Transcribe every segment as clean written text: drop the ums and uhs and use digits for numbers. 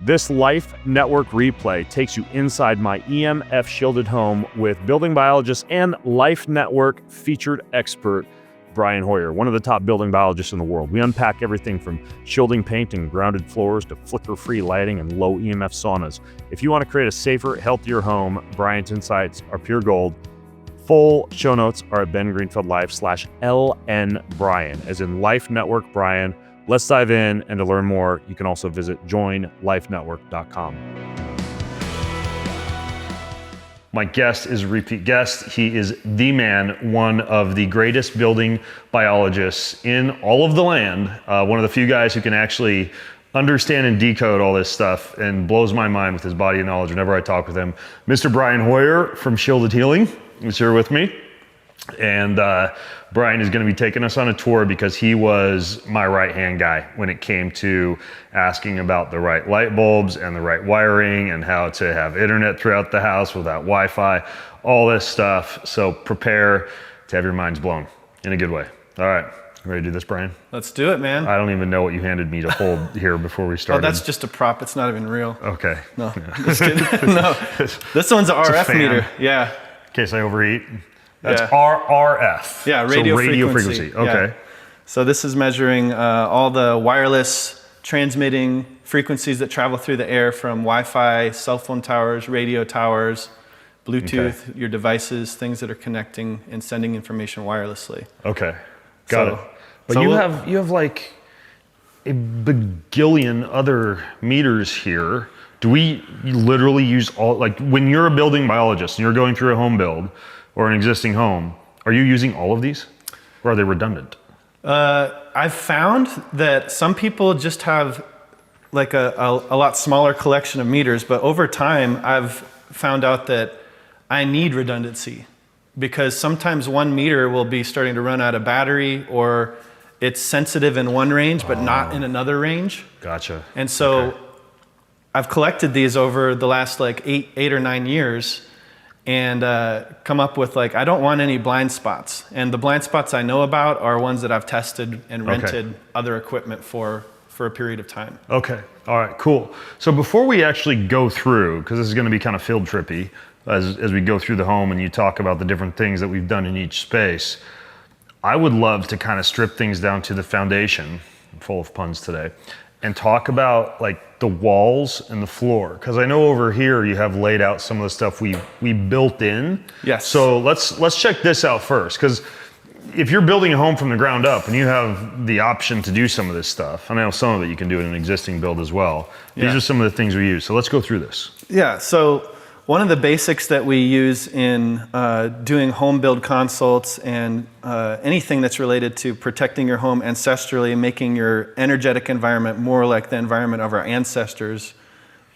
This Life Network replay takes you inside my EMF shielded home with building biologist and Life Network featured expert, Brian Hoyer, one of the top building biologists in the world. We unpack everything from shielding paint and grounded floors to flicker-free lighting and low EMF saunas. If you want to create a safer, healthier home, Brian's insights are pure gold. Full show notes are at bengreenfieldlife.com/LN as in Life Network Brian. Let's dive in, and to learn more, you can also visit joinlifenetwork.com. My guest is a repeat guest. He is the man, one of the greatest building biologists in all of the land, one of the few guys who can actually understand and decode all this stuff and blows my mind with his body of knowledge whenever I talk with him. Mr. Brian Hoyer from Shielded Healing is here with me. And Brian is going to be taking us on a tour because he was my right-hand guy when it came to asking about the right light bulbs and the right wiring and how to have internet throughout the house without Wi-Fi, all this stuff. So prepare to have your minds blown in a good way. All right. Ready to do this, Brian? Let's do it, man. I don't even know what you handed me to hold here before we started. Oh, that's just a prop. It's not even real. Okay. No, just kidding. No, this one's an RF meter. Yeah. In case I overheat. That's yeah. RF. Yeah, radio frequency. Okay. Yeah. So this is measuring all the wireless transmitting frequencies that travel through the air from Wi-Fi, cell phone towers, radio towers, Bluetooth, your devices, things that are connecting and sending information wirelessly. Okay, got it. But you have like a bagillion other meters here. Do we literally use all, like when you're a building biologist and you're going through a home build, or an existing home, are you using all of these, or are they redundant? I've found that some people just have like a lot smaller collection of meters, but over time I've found out that I need redundancy because sometimes one meter will be starting to run out of battery, or it's sensitive in one range but not in another range. Gotcha. And so I've collected these over the last like eight or 9 years, and come up with like, I don't want any blind spots. And the blind spots I know about are ones that I've tested and rented other equipment for a period of time. Okay, all right, cool. So before we actually go through, because this is gonna be kind of field trippy, as we go through the home and you talk about the different things that we've done in each space, I would love to kind of strip things down to the foundation, I'm full of puns today, and talk about like the walls and the floor, because I know over here you have laid out some of the stuff we built in. Yes. So let's check this out first, because if you're building a home from the ground up and you have the option to do some of this stuff, I know some of it you can do in an existing build as well. These are some of the things we use. So let's go through this. Yeah. So one of the basics that we use in doing home build consults and anything that's related to protecting your home ancestrally and making your energetic environment more like the environment of our ancestors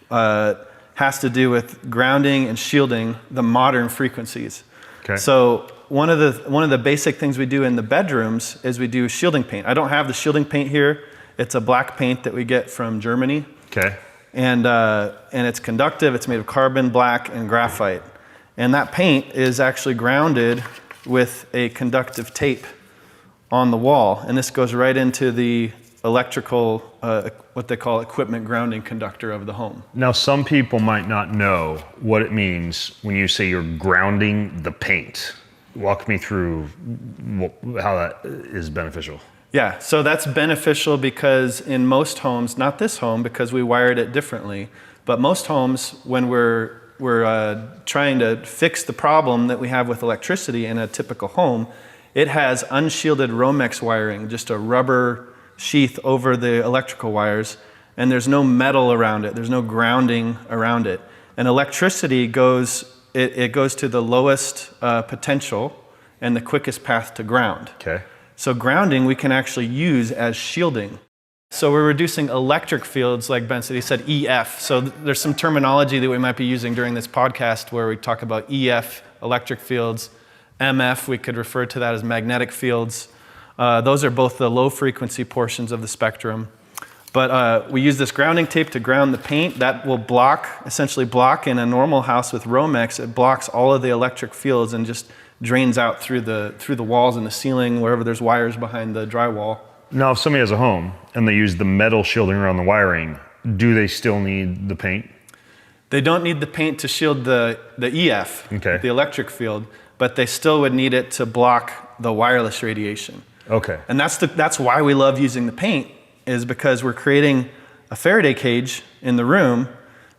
has to do with grounding and shielding the modern frequencies. Okay. So one of the basic things we do in the bedrooms is we do shielding paint. I don't have the shielding paint here. It's a black paint that we get from Germany. Okay. And it's conductive, it's made of carbon black and graphite. And that paint is actually grounded with a conductive tape on the wall. And this goes right into the electrical, what they call equipment grounding conductor of the home. Now, some people might not know what it means when you say you're grounding the paint. Walk me through how that is beneficial. Yeah, so that's beneficial because in most homes, not this home because we wired it differently, but most homes when we're trying to fix the problem that we have with electricity in a typical home, it has unshielded Romex wiring, just a rubber sheath over the electrical wires, and there's no metal around it, there's no grounding around it. And electricity goes to the lowest potential and the quickest path to ground. Okay. So grounding we can actually use as shielding. So we're reducing electric fields, like Ben said, he said EF. So there's some terminology that we might be using during this podcast where we talk about EF, electric fields, MF, we could refer to that as magnetic fields. Those are both the low frequency portions of the spectrum. But we use this grounding tape to ground the paint. That will essentially block in a normal house with Romex, it blocks all of the electric fields and just drains out through the walls and the ceiling, wherever there's wires behind the drywall. Now, if somebody has a home and they use the metal shielding around the wiring, do they still need the paint? They don't need the paint to shield the EF, Okay. the electric field, but they still would need it to block the wireless radiation. Okay. And that's why we love using the paint, is because we're creating a Faraday cage in the room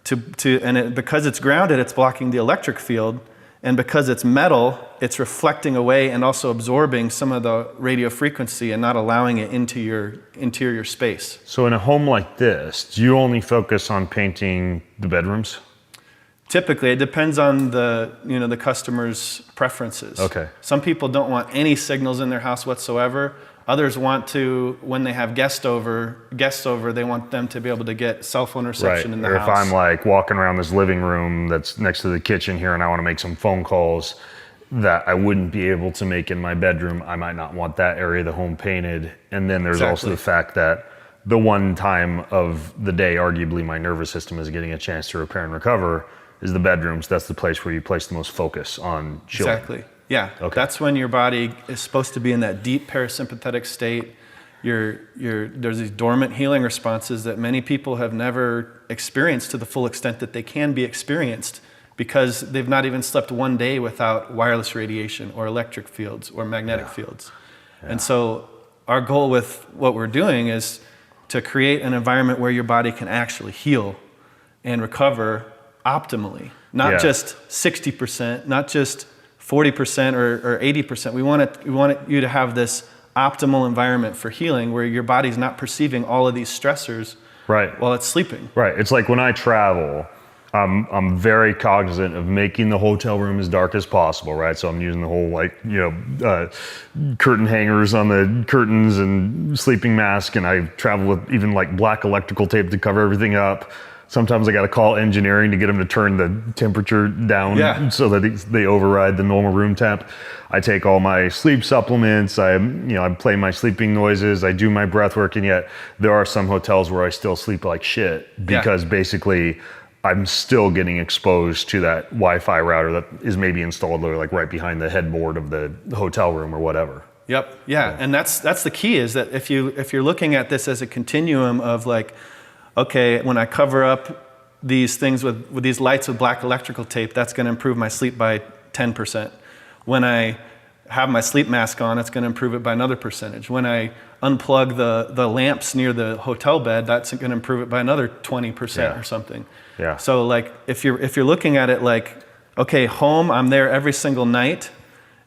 because it's grounded, it's blocking the electric field, and because it's metal, it's reflecting away and also absorbing some of the radio frequency and not allowing it into your interior space. So in a home like this, do you only focus on painting the bedrooms? Typically, it depends on the customer's preferences. Okay. Some people don't want any signals in their house whatsoever. Others want to, when they have guests over, they want them to be able to get cell phone reception in the or house. if I'm like walking around this living room that's next to the kitchen here and I want to make some phone calls that I wouldn't be able to make in my bedroom, I might not want that area of the home painted. And then there's also the fact that the one time of the day, arguably my nervous system is getting a chance to repair and recover, is the bedrooms. That's the place where you place the most focus on shielding. Exactly. Yeah. Okay. That's when your body is supposed to be in that deep parasympathetic state. There's these dormant healing responses that many people have never experienced to the full extent that they can be experienced, because they've not even slept one day without wireless radiation or electric fields or magnetic fields. Yeah. And so our goal with what we're doing is to create an environment where your body can actually heal and recover optimally, not just 60%, not just 40% or 80%. We want you to have this optimal environment for healing where your body's not perceiving all of these stressors while it's sleeping. Right. It's like when I travel, I'm very cognizant of making the hotel room as dark as possible, right? So I'm using the whole curtain hangers on the curtains and sleeping mask, and I travel with even like black electrical tape to cover everything up. Sometimes I got to call engineering to get them to turn the temperature down so that they override the normal room temp. I take all my sleep supplements. I play my sleeping noises. I do my breath work, and yet there are some hotels where I still sleep like shit because basically I'm still getting exposed to that Wi-Fi router that is maybe installed like right behind the headboard of the hotel room or whatever. Yep. Yeah. And that's the key, is that if you're looking at this as a continuum of like, okay, when I cover up these things with these lights with black electrical tape, that's going to improve my sleep by 10%. When I have my sleep mask on, it's going to improve it by another percentage. When I unplug the lamps near the hotel bed, that's going to improve it by another 20% or something. Yeah. So like if you're looking at it like, okay, home, I'm there every single night,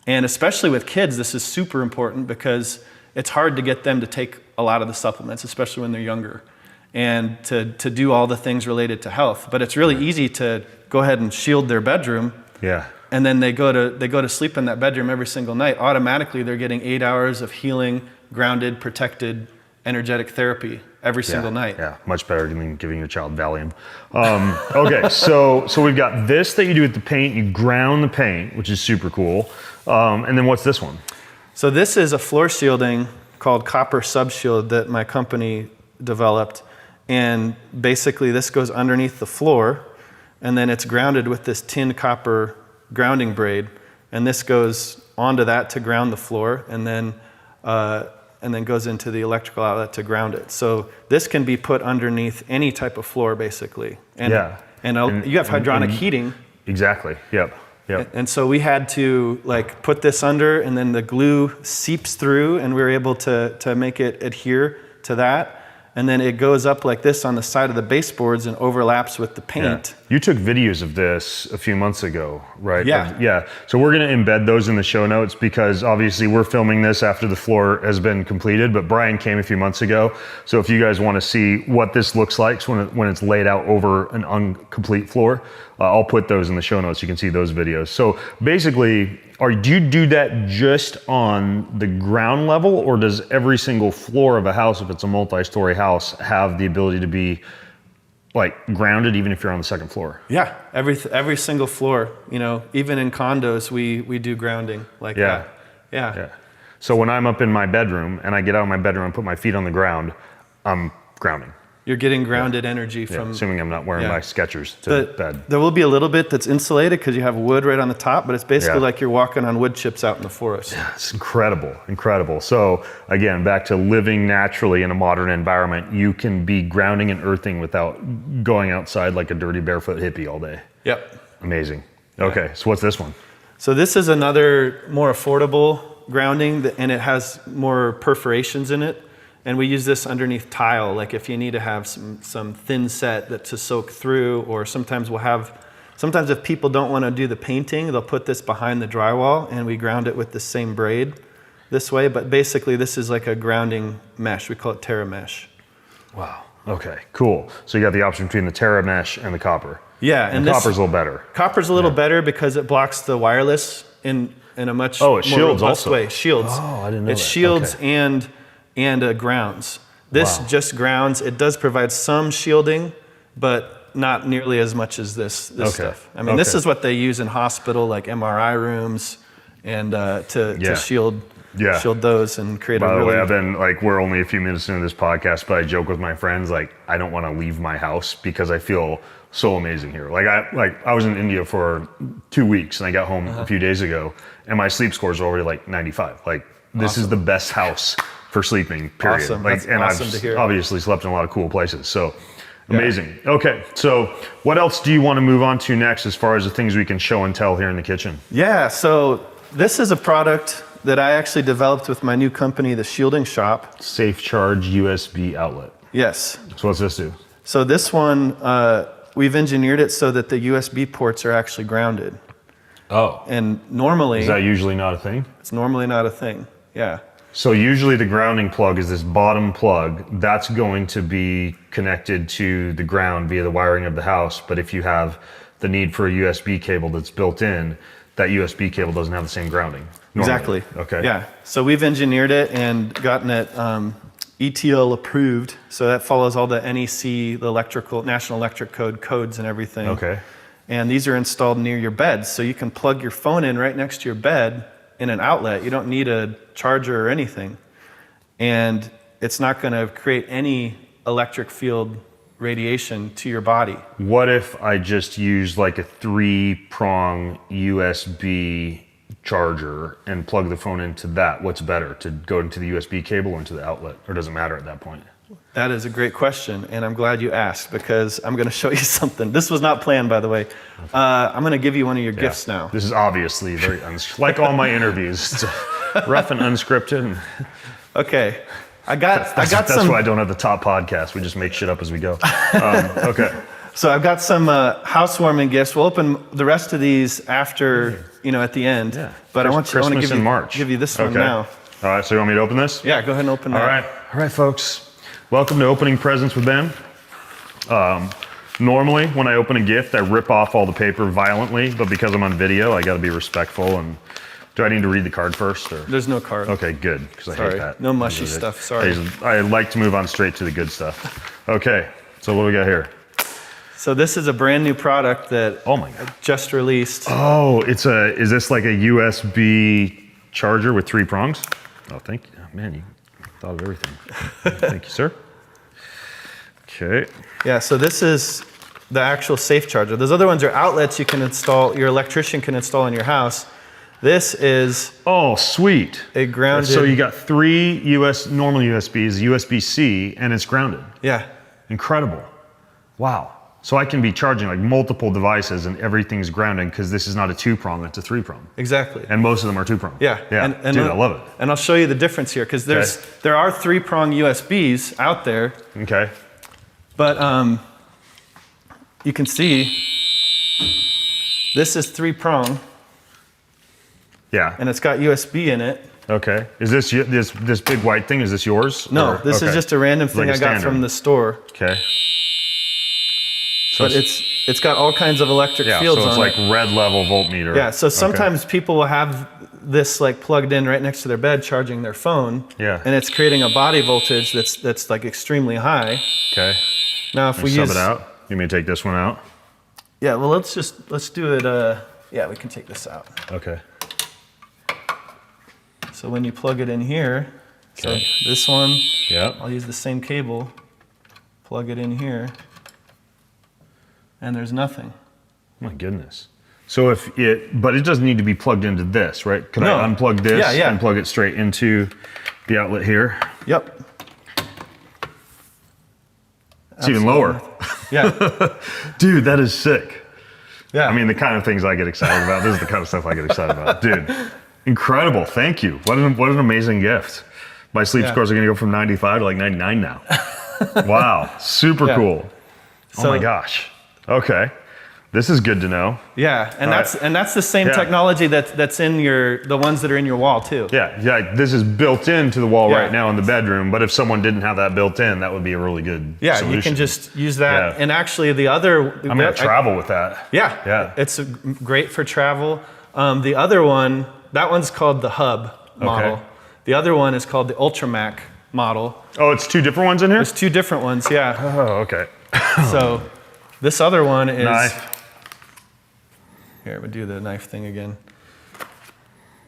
and especially with kids, this is super important because it's hard to get them to take a lot of the supplements, especially when they're younger, and to do all the things related to health. But it's really easy to go ahead and shield their bedroom. Yeah. And then they go to sleep in that bedroom every single night. Automatically, they're getting 8 hours of healing, grounded, protected, energetic therapy every single night. Yeah, much better than giving your child Valium. Okay, so we've got this that you do with the paint. You ground the paint, which is super cool. And then what's this one? So this is a floor shielding called Copper Subshield that my company developed. And basically this goes underneath the floor, and then it's grounded with this tin copper grounding braid. And this goes onto that to ground the floor, and then goes into the electrical outlet to ground it. So this can be put underneath any type of floor, basically. And you have hydronic heating. Exactly. Yep. And so we had to like put this under, and then the glue seeps through, and we were able to make it adhere to that. And then it goes up like this on the side of the baseboards and overlaps with the paint. Yeah. You took videos of this a few months ago, right? Yeah. So we're going to embed those in the show notes because obviously we're filming this after the floor has been completed, but Brian came a few months ago. So if you guys want to see what this looks like when it's laid out over an incomplete floor, I'll put those in the show notes. You can see those videos. So basically, do you do that just on the ground level, or does every single floor of a house, if it's a multi-story house, have the ability to be like grounded even if you're on the second floor? Yeah, every single floor, even in condos, we do grounding like that. Yeah. So when I'm up in my bedroom and I get out of my bedroom and put my feet on the ground, I'm grounding. you're getting grounded energy Yeah, from. assuming I'm not wearing my Skechers to bed. There will be a little bit that's insulated because you have wood right on the top, but it's basically like you're walking on wood chips out in the forest. Yeah, it's incredible, incredible. So again, back to living naturally in a modern environment, you can be grounding and earthing without going outside like a dirty barefoot hippie all day. Yep. Amazing. Okay, so what's this one? So this is another more affordable grounding, and it has more perforations in it. And we use this underneath tile, like if you need to have some thin set to soak through, or sometimes if people don't want to do the painting, they'll put this behind the drywall and we ground it with the same braid this way. But basically this is like a grounding mesh. We call it Terra mesh. Wow. Okay, cool. So you got the option between the Terra mesh and the copper. Yeah. And copper's a little better. Copper's a little better because it blocks the wireless in a much more shields robust also. way. Shields. Oh, I didn't know it that. shields and grounds. This just grounds. It does provide some shielding, but not nearly as much as this stuff. I mean, this is what they use in hospital, like MRI rooms, and to shield those and create By the way, I've been like, we're only a few minutes into this podcast, but I joke with my friends, like, I don't want to leave my house because I feel so amazing here. I was in India for 2 weeks and I got home a few days ago and my sleep scores are already like 95. Like, this is the best house for sleeping, period. Awesome. Like, That's and awesome I've to hear. obviously slept in a lot of cool places. So amazing. Okay. So what else do you want to move on to next as far as the things we can show and tell here in the kitchen? Yeah. So this is a product that I actually developed with my new company, the Shielding Shop. Safe charge USB outlet. Yes. So what's this do? So this one, we've engineered it so that the USB ports are actually grounded. Oh. And normally... Is that usually not a thing? It's normally not a thing. Yeah. So usually the grounding plug is this bottom plug that's going to be connected to the ground via the wiring of the house. But if you have the need for a USB cable that's built in, that USB cable doesn't have the same grounding. Normally. Exactly. Okay. Yeah. So we've engineered it and gotten it ETL approved. So that follows all the NEC, the National Electric Code codes and everything. Okay. And these are installed near your bed. So you can plug your phone in right next to your bed in an outlet. You don't need a charger or anything. And it's not going to create any electric field radiation to your body. What if I just use like a 3-prong USB charger and plug the phone into that? What's better, to go into the USB cable or into the outlet? Or does it matter at that point? That is a great question, and I'm glad you asked because I'm going to show you something. This was not planned, by the way. I'm going to give you one of your gifts now. This is obviously very, like all my interviews, it's rough and unscripted. Okay. That's why I don't have the top podcast. We just make shit up as we go. Okay. So I've got some housewarming gifts. We'll open the rest of these after, at the end. Yeah. But I want to give you this one now. All right. So you want me to open this? Yeah. Go ahead and open that. All right, folks. Welcome to Opening Presents with Ben. Normally, when I open a gift, I rip off all the paper violently, but because I'm on video, I got to be respectful. And do I need to read the card first? Or? There's no card. Okay, good, because I hate that. No mushy stuff. Sorry. I like to move on straight to the good stuff. Okay, so what do we got here? So this is a brand new product that I just released. Oh, is this like a USB charger with 3 prongs? Oh, thank you. Man, you thought of everything. Thank you, sir. Okay. Yeah, so this is the actual safe charger. Those other ones are outlets you can install, your electrician can install in your house. This is sweet. A grounded. So you got 3 normal USBs, USB-C, and it's grounded. Yeah. Incredible. Wow. So I can be charging like multiple devices and everything's grounded because this is not a 2-prong, it's a 3-prong. Exactly. And most of them are 2-prong. Yeah. And dude, I love it. And I'll show you the difference here because there are 3-prong USBs out there. Okay. But you can see this is 3-prong. Yeah. And it's got USB in it. Okay. Is this big white thing, is this yours? No, this is just a random thing I got from the store. Okay. But it's got all kinds of electric fields on it. So it's like red level voltmeter. Yeah, so sometimes people will have this like plugged in right next to their bed charging their phone. Yeah. And it's creating a body voltage that's like extremely high. Okay. Now if we sub it out. You may take this one out. Yeah, well let's do it yeah, we can take this out. Okay. So when you plug it in here, so this one, I'll use the same cable. plug it in here, and there's nothing. My goodness. So but it doesn't need to be plugged into this, right? Could I unplug this and plug it straight into the outlet here? Yep. It's even lower. Yeah. Dude, that is sick. Yeah. I mean, the kind of things I get excited about. This is the kind of stuff I get excited about. Dude, incredible. Thank you. What an amazing gift. My sleep scores are going to go from 95 to like 99 now. Wow. Super cool. Oh my gosh. Okay. This is good to know. Yeah, and that's the same technology that's in the ones that are in your wall too. Yeah. This is built into the wall right now in the bedroom, but if someone didn't have that built in, that would be a really good solution. You can just use that. Yeah. And actually the other... I'm going to travel with that. Yeah. It's great for travel. The other one, that one's called the Hub model. Okay. The other one is called the Ultramac model. Oh, it's two different ones in here? There's two different ones, yeah. Oh, okay. So this other one is... Knife. Here, we'll do the knife thing again.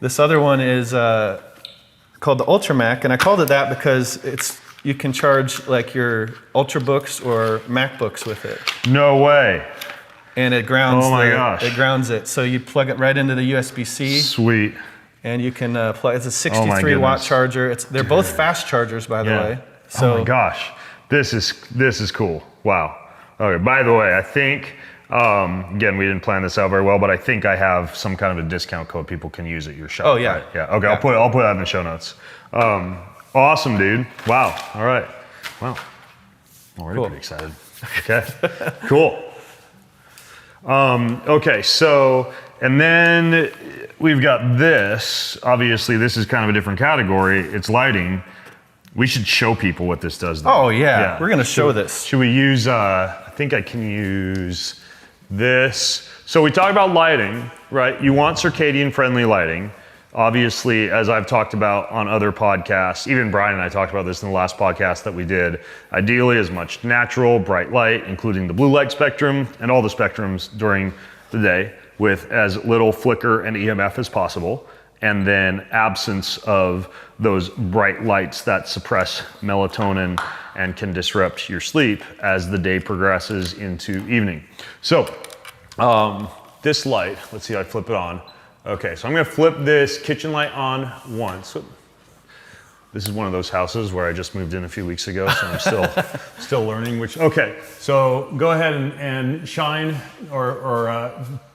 This other one is called the Ultramac, and I called it that because you can charge like your Ultrabooks or MacBooks with it. No way. And it grounds. Oh my gosh. It grounds it, so you plug it right into the USB-C. Sweet. And you can plug. It's a 63 watt charger. They're both fast chargers, by the way. So, oh my gosh, this is cool. Wow. Okay. By the way, I think. Again, we didn't plan this out very well, but I think I have some kind of a discount code people can use at your shop. Oh yeah, right? Yeah. Okay, yeah. I'll put that in the show notes. Awesome, dude. Wow. All right. Wow. Already pretty excited. Okay. Cool. Okay. So, and then we've got this. Obviously, this is kind of a different category. It's lighting. We should show people what this does, though. Oh yeah. We're gonna show this. Should we use? I think I can use. This. So we talk about lighting, right? You want circadian-friendly lighting. Obviously, as I've talked about on other podcasts, even Brian and I talked about this in the last podcast that we did, ideally as much natural, bright light, including the blue light spectrum and all the spectrums during the day with as little flicker and EMF as possible. And then absence of those bright lights that suppress melatonin and can disrupt your sleep as the day progresses into evening. So this light, let's see how I flip it on. Okay, so I'm gonna flip this kitchen light on once. This is one of those houses where I just moved in a few weeks ago, so I'm still learning which. Okay, so go ahead and shine or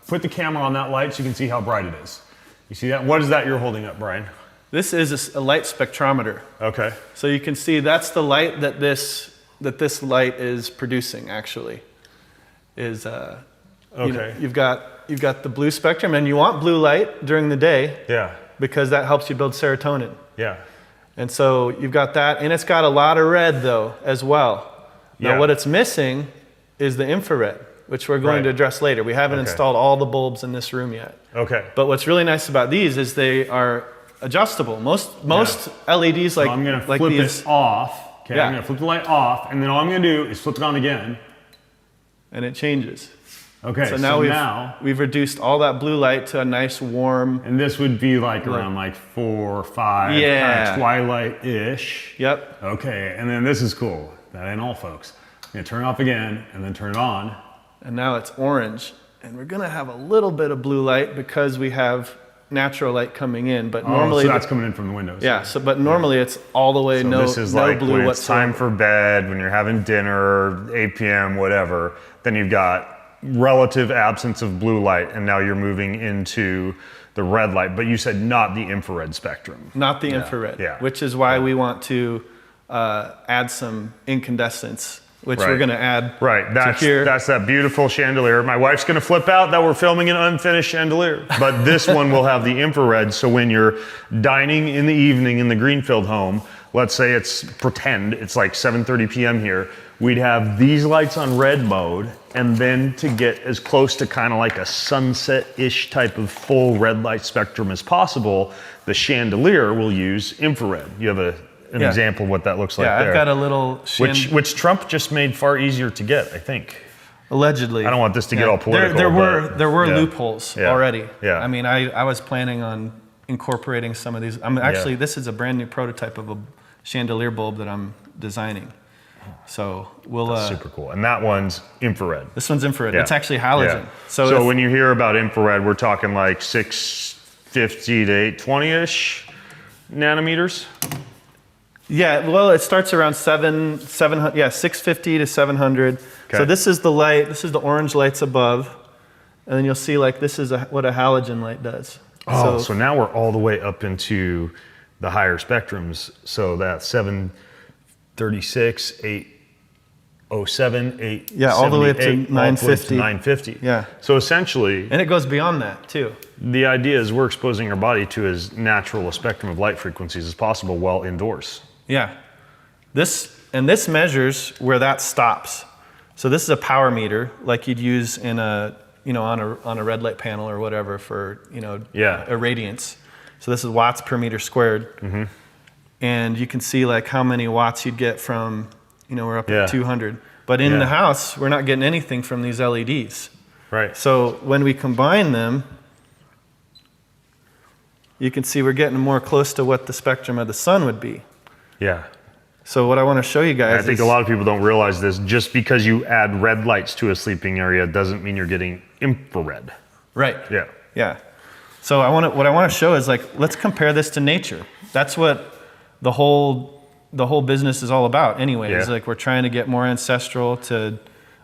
put the camera on that light so you can see how bright it is. You see that? What is that you're holding up, Brian? This is a light spectrometer. Okay. So you can see that's the light that this light is producing. Actually, is okay. You've got the blue spectrum, and you want blue light during the day. Yeah. Because that helps you build serotonin. Yeah. And so you've got that, and it's got a lot of red though as well. Now what it's missing is the infrared, which we're going to address later. We haven't installed all the bulbs in this room yet. Okay. But what's really nice about these is they are adjustable. Most LEDs so I'm gonna flip these, it off. Okay, I'm gonna flip the light off, and then all I'm gonna do is flip it on again. And it changes. Okay, so now we've reduced all that blue light to a nice warm. And this would be like around like 4 or 5, kind of twilight-ish. Yep. Okay, and then this is cool. That ain't all, folks. I'm gonna turn it off again, and then turn it on. And now it's orange. And we're gonna have a little bit of blue light because we have natural light coming in, but normally so that's coming in from the windows. Yeah, so but normally it's all the way this is no like blue when whatsoever. It's time for bed, when you're having dinner, 8 p.m., whatever. Then you've got relative absence of blue light, and now you're moving into the red light. But you said not the infrared spectrum. Not the infrared, which is why we want to add some incandescence, which we're going to add. Right, that's that beautiful chandelier. My wife's going to flip out that we're filming an unfinished chandelier, but this one will have the infrared. So when you're dining in the evening in the Greenfield home, let's say it's like 7:30 p.m. here, we'd have these lights on red mode, and then to get as close to kind of like a sunset-ish type of full red light spectrum as possible, the chandelier will use infrared. You have an example of what that looks like there. Yeah, I've got a little... Which Trump just made far easier to get, I think. Allegedly. I don't want this to get all political. There were loopholes already. Yeah. I mean, I was planning on incorporating some of these. Actually, this is a brand new prototype of a chandelier bulb that I'm designing. So we'll. Super cool. And that one's infrared. This one's infrared. Yeah. It's actually halogen. Yeah. So when you hear about infrared, we're talking like 650 to 820-ish nanometers. Yeah, well, it starts around 650 to 700. Okay. So this is the light. This is the orange lights above, and then you'll see like this is what a halogen light does. Oh, so now we're all the way up into the higher spectrums. So that 736, 807, 878, yeah, all the way up to 950. 950. Yeah. So essentially, and it goes beyond that too. the idea is we're exposing our body to as natural a spectrum of light frequencies as possible while indoors. Yeah. This measures where that stops. So this is a power meter like you'd use in on a red light panel or whatever for, irradiance. So this is watts per meter squared. Mm-hmm. And you can see like how many watts you'd get from, we're up at 200. But in the house, we're not getting anything from these LEDs. Right. So when we combine them, you can see we're getting more close to what the spectrum of the sun would be. Yeah. So what I want to show you guys I think a lot of people don't realize this. Just because you add red lights to a sleeping area doesn't mean you're getting infrared. Right. Yeah. Yeah. So what I want to show is like, let's compare this to nature. That's what the whole business is all about anyway. Yeah. Is like we're trying to get more ancestral to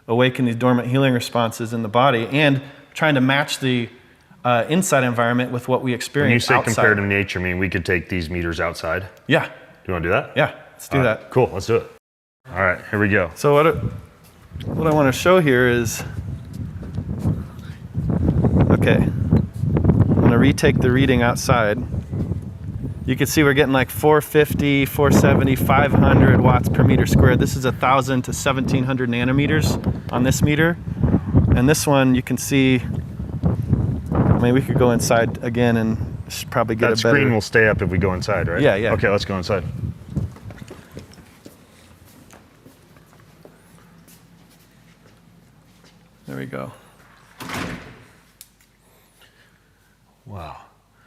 awaken these dormant healing responses in the body and trying to match the inside environment with what we experience When you say outside. compared to nature, I mean we could take these meters outside. Yeah. Do you want to do that? Yeah. Let's do that. Cool. Let's do it. All right. Here we go. So what I want to show here is, okay, I'm going to retake the reading outside. You can see we're getting like 450, 470, 500 watts per meter squared. This is 1,000 to 1,700 nanometers on this meter. And this one you can see, I mean, we could go inside again and probably get that a better... That screen will stay up if we go inside, right? Yeah, yeah. Okay, let's go inside. There we go. Wow.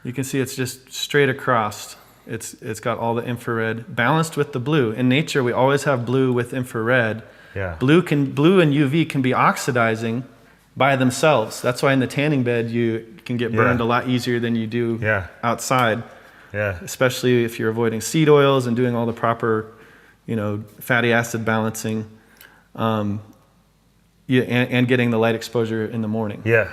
You can see it's just straight across. It's got all the infrared balanced with the blue. In nature, we always have blue with infrared. Yeah. Blue and UV can be oxidizing by themselves. That's why in the tanning bed you can get burned a lot easier than you do outside. Yeah. Especially if you're avoiding seed oils and doing all the proper, fatty acid balancing, and getting the light exposure in the morning. Yeah.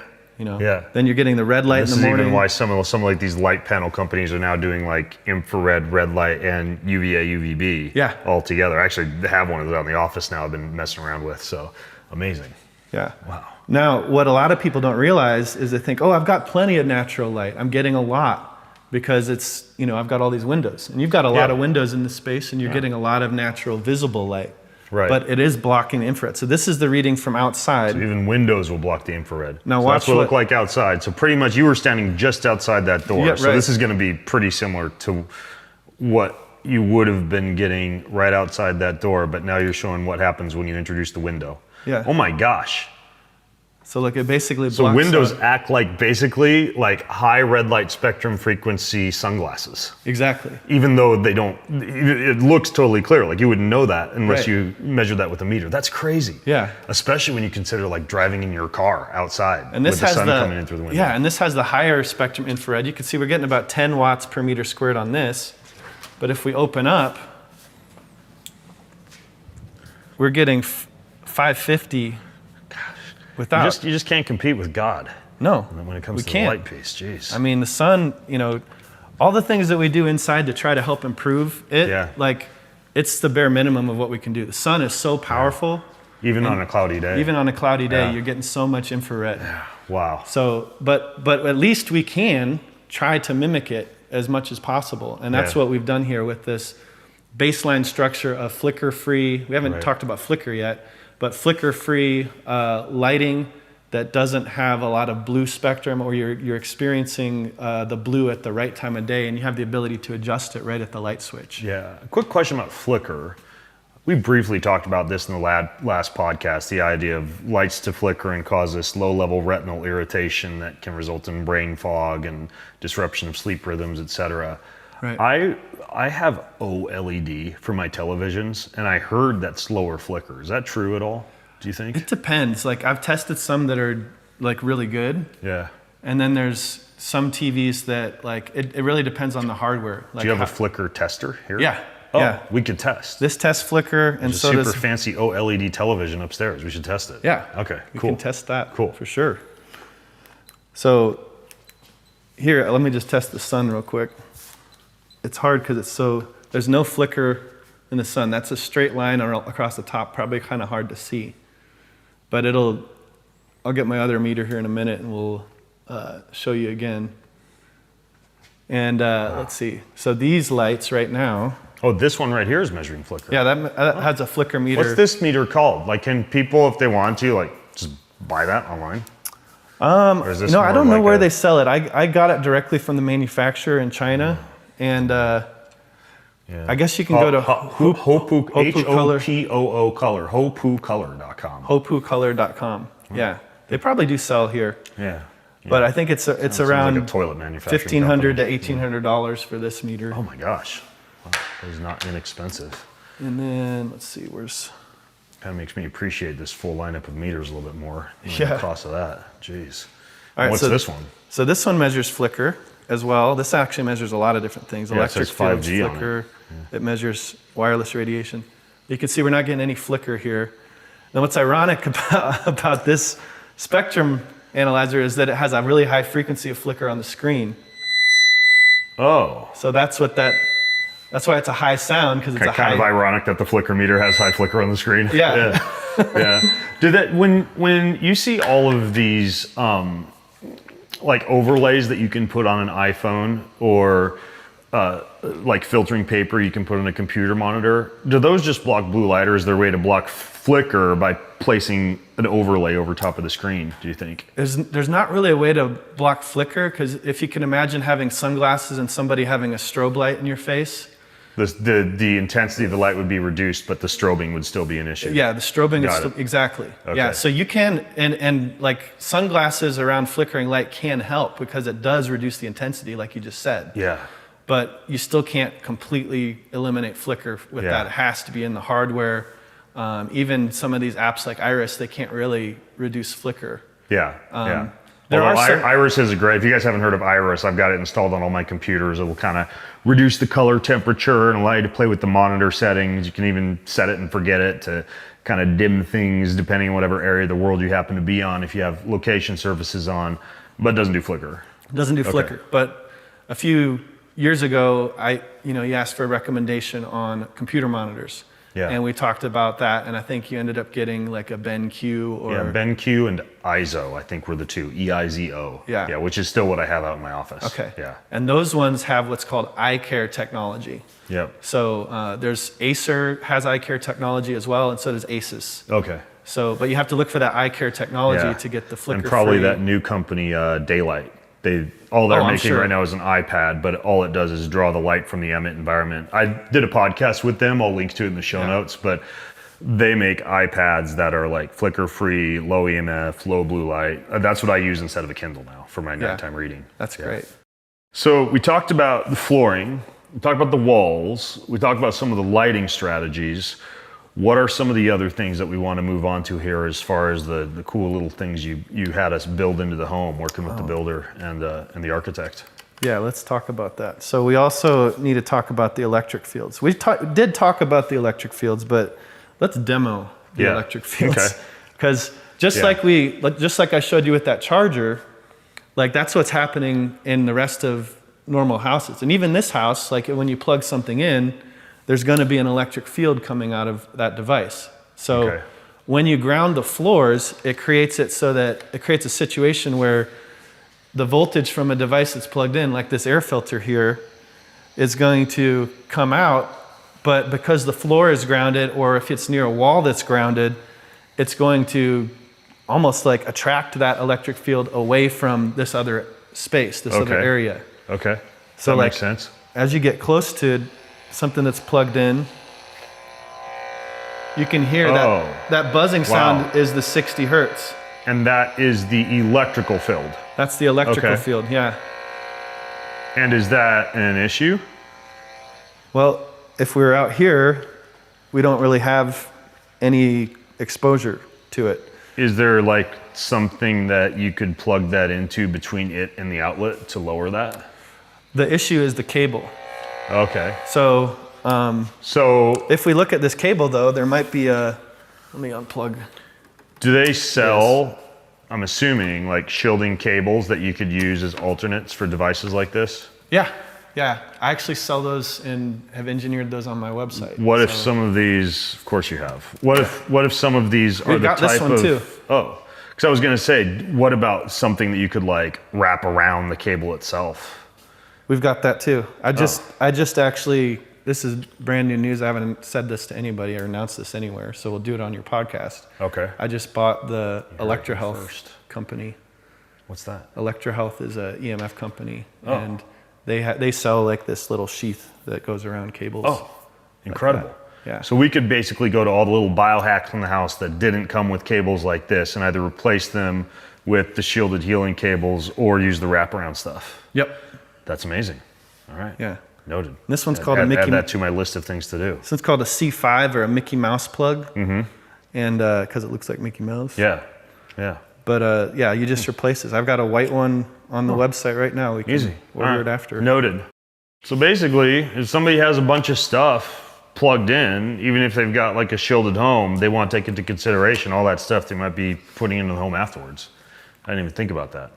Then you're getting the red light in the morning. This is even why some like these light panel companies are now doing like infrared, red light, and UVA, UVB all together. I actually have one of those out in the office now I've been messing around with, so amazing. Yeah. Wow. Now, what a lot of people don't realize is they think, oh, I've got plenty of natural light. I'm getting a lot because it's, I've got all these windows. And you've got a lot of windows in this space and you're getting a lot of natural visible light. Right. But it is blocking the infrared. So this is the reading from outside. So even windows will block the infrared. Now so watch that's what it looked like outside. So pretty much you were standing just outside that door. Yeah, so this is going to be pretty similar to what you would have been getting right outside that door. But now you're showing what happens when you introduce the window. Yeah. Oh my gosh. So look, it basically blocks. So windows act like basically like high red light spectrum frequency sunglasses. Exactly. Even though they don't, it looks totally clear. Like you wouldn't know that unless you measure that with a meter. That's crazy. Yeah. Especially when you consider like driving in your car outside and this with has the sun coming in through the window. Yeah, and this has the higher spectrum infrared. You can see we're getting about 10 watts per meter squared on this. But if we open up, we're getting 550. Without. You just can't compete with God. No. When it comes to the light piece, jeez. I mean, the sun, all the things that we do inside to try to help improve it, like it's the bare minimum of what we can do. The sun is so powerful. Even on a cloudy day. Even on a cloudy day, you're getting so much infrared. Yeah. Wow. So, but at least we can try to mimic it as much as possible. And that's what we've done here with this baseline structure of flicker-free. We haven't talked about flicker yet. But flicker-free lighting that doesn't have a lot of blue spectrum, or you're experiencing the blue at the right time of day, and you have the ability to adjust it right at the light switch. Yeah. A quick question about flicker. We briefly talked about this in the last podcast, the idea of lights to flicker and cause this low-level retinal irritation that can result in brain fog and disruption of sleep rhythms, et cetera. Right. I have OLED for my televisions, and I heard that slower flicker. Is that true at all? Do you think? It depends. Like I've tested some that are like really good. Yeah. And then there's some TVs that like, it really depends on the hardware. Like Do you have a flicker tester here? Yeah. Oh, yeah. we could test. This tests flicker, and There's so a super does fancy OLED television upstairs. We should test it. Yeah. Okay, We cool. can test that. Cool. For sure. So here, let me just test the sun real quick. It's hard because there's no flicker in the sun. That's a straight line across the top, probably kind of hard to see. But I'll get my other meter here in a minute and we'll show you again. And let's see. So these lights right now. Oh, this one right here is measuring flicker. Yeah, that has a flicker meter. What's this meter called? Like, can people, if they want to, like, just buy that online? Or is this No, I more don't know like where they sell it. I got it directly from the manufacturer in China, and Yeah. I guess you can go to Hopoo, Color. H-O-P-O-O color, hopoocolor.com. hopoocolor.com. Yeah, they probably do sell here, Yeah. but I think it's Sounds around like a toilet manufacturing $1,500 company. to $1,800 for this meter. Oh my gosh. Wow, that is not inexpensive. And then let's see, where's Kind of makes me appreciate this full lineup of meters a little bit more. Yeah. The cost of that. Jeez. All right, What's so this one? So this one measures flicker as well. This actually measures a lot of different things. Yeah, it Electric says fields, 5G on it. flicker. It measures wireless radiation. You can see we're not getting any flicker here. Now what's ironic about this spectrum analyzer is that it has a really high frequency of flicker on the screen. Oh. So that's why it's a high sound, because it's a Kind high. of ironic that the flicker meter has high flicker on the screen. Yeah. Yeah. Did that when you see all of these like overlays that you can put on an iPhone, or like filtering paper you can put on a computer monitor, do those just block blue light, or is there a way to block flicker by placing an overlay over top of the screen, do you think? There's not really a way to block flicker, because if you can imagine having sunglasses and somebody having a strobe light in your face. The intensity of the light would be reduced, but the strobing would still be an issue. Yeah, the strobing is Got still, it. exactly. Okay. Yeah, so you can, and like sunglasses around flickering light can help, because it does reduce the intensity, like you just said. Yeah. But you still can't completely eliminate flicker with Yeah. that. It has to be in the hardware. Even some of these apps like Iris, they can't really reduce flicker. Yeah. Yeah. there Although are some- Iris is a great. If you guys haven't heard of Iris, I've got it installed on all my computers. It will kind of reduce the color temperature and allow you to play with the monitor settings. You can even set it and forget it to kind of dim things depending on whatever area of the world you happen to be on. If you have location services on, but it doesn't do flicker. It doesn't do flicker. But a few years ago, you asked for a recommendation on computer monitors. Yeah. And we talked about that, and I think you ended up getting like a BenQ or Yeah, BenQ and IZO, I think were the two. EIZO. Yeah. Yeah, which is still what I have out in my office. Okay. Yeah. And those ones have what's called eye care technology. Yep. So there's Acer has eye care technology as well, and so does Asus. Okay. So, but you have to look for that eye care technology Yeah. to get the flicker And probably free. that new company, Daylight. All they're I'm making sure. right now is an iPad, but all it does is draw the light from the ambient environment. I did a podcast with them. I'll link to it in the show notes, but they make iPads that are like flicker free, low EMF, low blue light. That's what I use instead of a Kindle now for my nighttime reading. That's Yeah. great. So we talked about the flooring, we talked about the walls, we talked about some of the lighting strategies. What are some of the other things that we want to move on to here as far as the cool little things you had us build into the home, working with the builder and the architect? Yeah, let's talk about that. So we also need to talk about the electric fields. We did talk about the electric fields, but let's demo the Yeah. electric fields. Okay. Because just like I showed you with that charger, like that's what's happening in the rest of normal houses. And even this house, like when you plug something in, there's going to be an electric field coming out of that device. So Okay. when you ground the floors, it creates it so that it creates a situation where the voltage from a device that's plugged in, like this air filter here, is going to come out, but because the floor is grounded, or if it's near a wall that's grounded, it's going to almost like attract that electric field away from this other space, this other Okay. area. Okay. So that like, makes sense. as you get close to something that's plugged in, you can hear that buzzing sound is the 60 hertz. And that is the electrical field. That's the electrical Okay. field, yeah. And is that an issue? Well, if we were out here, we don't really have any exposure to it. Is there like something that you could plug that into between it and the outlet to lower that? The issue is the cable. Okay. So So if we look at this cable, though, there might be a, let me unplug. do they sell, I'm assuming, like shielding cables that you could use as alternates for devices like this? Yeah. I actually sell those and have engineered those on my website. What if some of these, of course you have, what if some of these are the got this type one of, too. oh, because I was going to say, what about something that you could like wrap around the cable itself? We've got that too. I just actually, this is brand new news. I haven't said this to anybody or announced this anywhere, so we'll do it on your podcast. Okay. I just bought the ElectroHealth company. What's that? ElectroHealth is a EMF company, and they sell like this little sheath that goes around cables. Oh, incredible. Like yeah. So we could basically go to all the little biohacks in the house that didn't come with cables like this and either replace them with the shielded healing cables or use the wraparound stuff. Yep. That's amazing. All right. Yeah. Noted. This one's called a Mickey. Add that to my list of things to do. This one's called a C5 or a Mickey Mouse plug. Mm-hmm. And because it looks like Mickey Mouse. Yeah. But yeah, you just replace this. I've got a white one on the website right now. We can order it after. Noted. So basically, if somebody has a bunch of stuff plugged in, even if they've got like a shielded home, they want to take into consideration all that stuff they might be putting into the home afterwards. I didn't even think about that.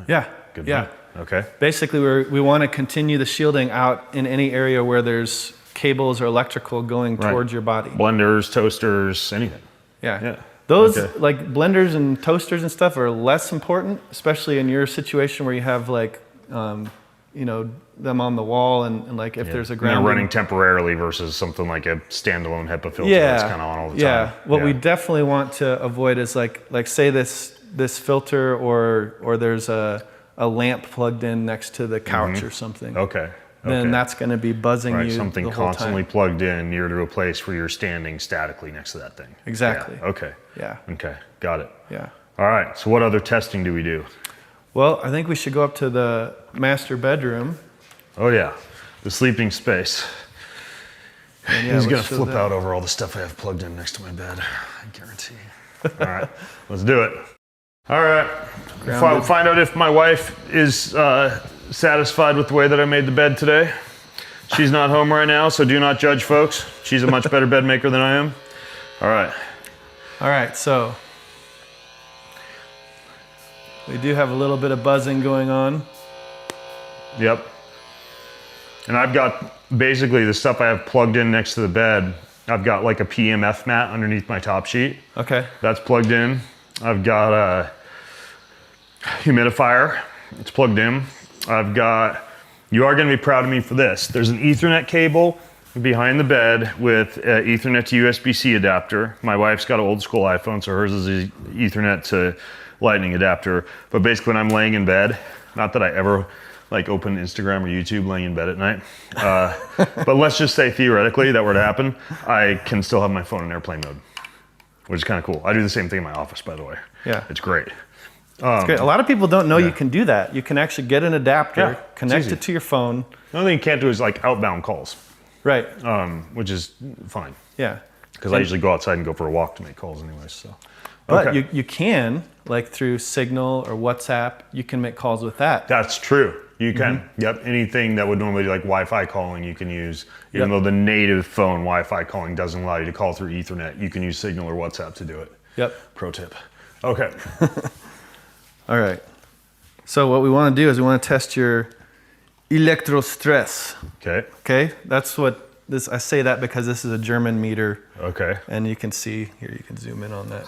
Yeah. Good. Yeah. Okay. Basically, we want to continue the shielding out in any area where there's cables or electrical going towards your body. Blenders, toasters, anything. Yeah. Those like blenders and toasters and stuff are less important, especially in your situation where you have like, them on the wall and like if there's a ground. They're running temporarily versus something like a standalone HEPA filter that's kind of on all the time. Yeah. What we definitely want to avoid is like say this filter or there's a lamp plugged in next to the couch or something. Okay. Then that's going to be buzzing you something the whole constantly time. plugged in near to a place where you're standing statically next to that thing. Exactly. Yeah. Okay. Yeah. Okay. Got it. Yeah. All right. So what other testing do we do? Well, I think we should go up to the master bedroom. Oh yeah, the sleeping space. And He's gonna flip out over all the stuff I have plugged in next to my bed. I guarantee. All right, let's do it. All right. Find out if my wife is satisfied with the way that I made the bed today. She's not home right now, so do not judge, folks. She's a much better bed maker than I am. All right. All right, so we do have a little bit of buzzing going on. Yep. And I've got basically the stuff I have plugged in next to the bed. I've got like a PMF mat underneath my top sheet. Okay. That's plugged in. I've got a humidifier. It's plugged in. You are going to be proud of me for this. There's an Ethernet cable behind the bed with an Ethernet to USB-C adapter. My wife's got an old school iPhone, so hers is an Ethernet to Lightning adapter. But basically when I'm laying in bed, not that I ever like open Instagram or YouTube laying in bed at night, but let's just say theoretically that were to happen, I can still have my phone in airplane mode, which is kind of cool. I do the same thing in my office, by the way. Yeah. It's great. It's great. A lot of people don't know you can do that. You can actually get an adapter, connect it to your phone. The only thing you can't do is like outbound calls. Right. Which is fine. Yeah. Because I usually go outside and go for a walk to make calls anyways. So. But you can, like through Signal or WhatsApp, you can make calls with that. That's true. You can. Yep. Anything that would normally be like Wi-Fi calling, you can use. Even though the native phone Wi-Fi calling doesn't allow you to call through Ethernet, you can use Signal or WhatsApp to do it. Yep. Pro tip. Okay. All right. So what we want to do is we want to test your electrostress. Okay. Okay. That's what this. I say that because this is a German meter. Okay. And you can see here. You can zoom in on that.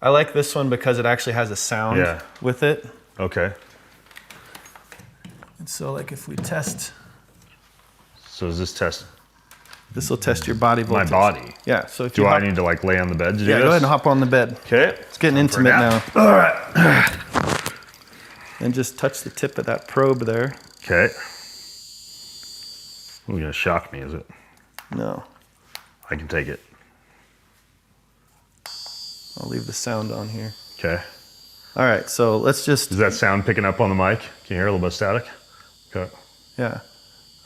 I like this one because it actually has a sound with it. Okay. And so like if we test. So is this test? This will test your body voltage. My body? Yeah. So if do I need to like lay on the bed to do this? Yeah, go ahead and hop on the bed. Okay. It's getting intimate now. All right. And just touch the tip of that probe there. Okay. You're gonna shock me, is it? No. I can take it. I'll leave the sound on here. Okay. All right, so let's just... Is that sound picking up on the mic? Can you hear a little bit of static? Okay. Yeah.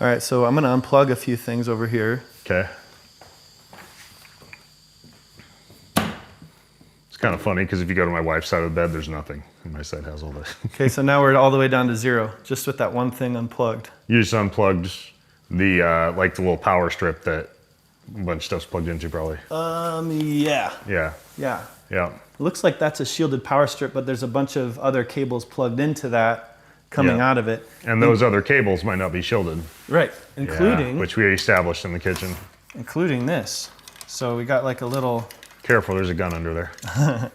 All right, so I'm going to unplug a few things over here. Okay. It's kind of funny because if you go to my wife's side of the bed, there's nothing. And my side has all this. Okay, so now we're all the way down to 0, just with that one thing unplugged. You just unplugged the like the little power strip that a bunch of stuff's plugged into, probably. Yeah. Yeah. Yeah. Yeah. It looks like that's a shielded power strip, but there's a bunch of other cables plugged into that coming out of it. And those other cables might not be shielded. Right, including which we established in the kitchen. Including this. So we got like a little... Careful, there's a gun under there.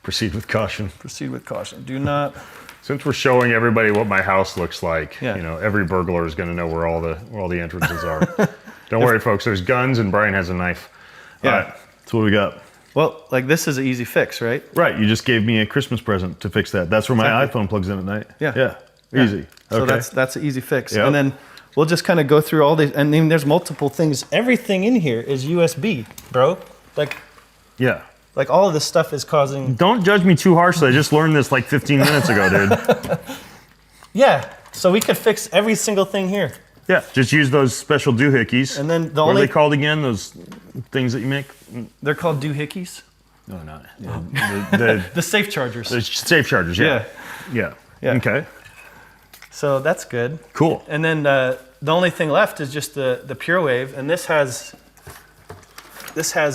Proceed with caution. Proceed with caution. Do not... Since we're showing everybody what my house looks like, Yeah. you know, every burglar is going to know where all the entrances are. Don't worry, folks. There's guns, and Brian has a knife. Yeah. All right, that's what we got. Well, like this is an easy fix, right? Right, you just gave me a Christmas present to fix that. That's where my Exactly. iPhone plugs in at night. Yeah. Yeah, easy. So Okay. that's an easy fix. Yep. And then we'll just kind of go through all these. And then there's multiple things. Everything in here is USB, bro. Yeah. Like all of this stuff is causing... Don't judge me too harshly. I just learned this like 15 minutes ago, dude. Yeah, so we could fix every single thing here. Yeah, just use those special doohickeys. And then the what only... are they called again? Those things that you make? They're called doohickeys. No, not the The safe chargers. safe chargers. Yeah. Yeah. Yeah. Okay. So that's good. Cool. And then the only thing left is just the Pure Wave, and this has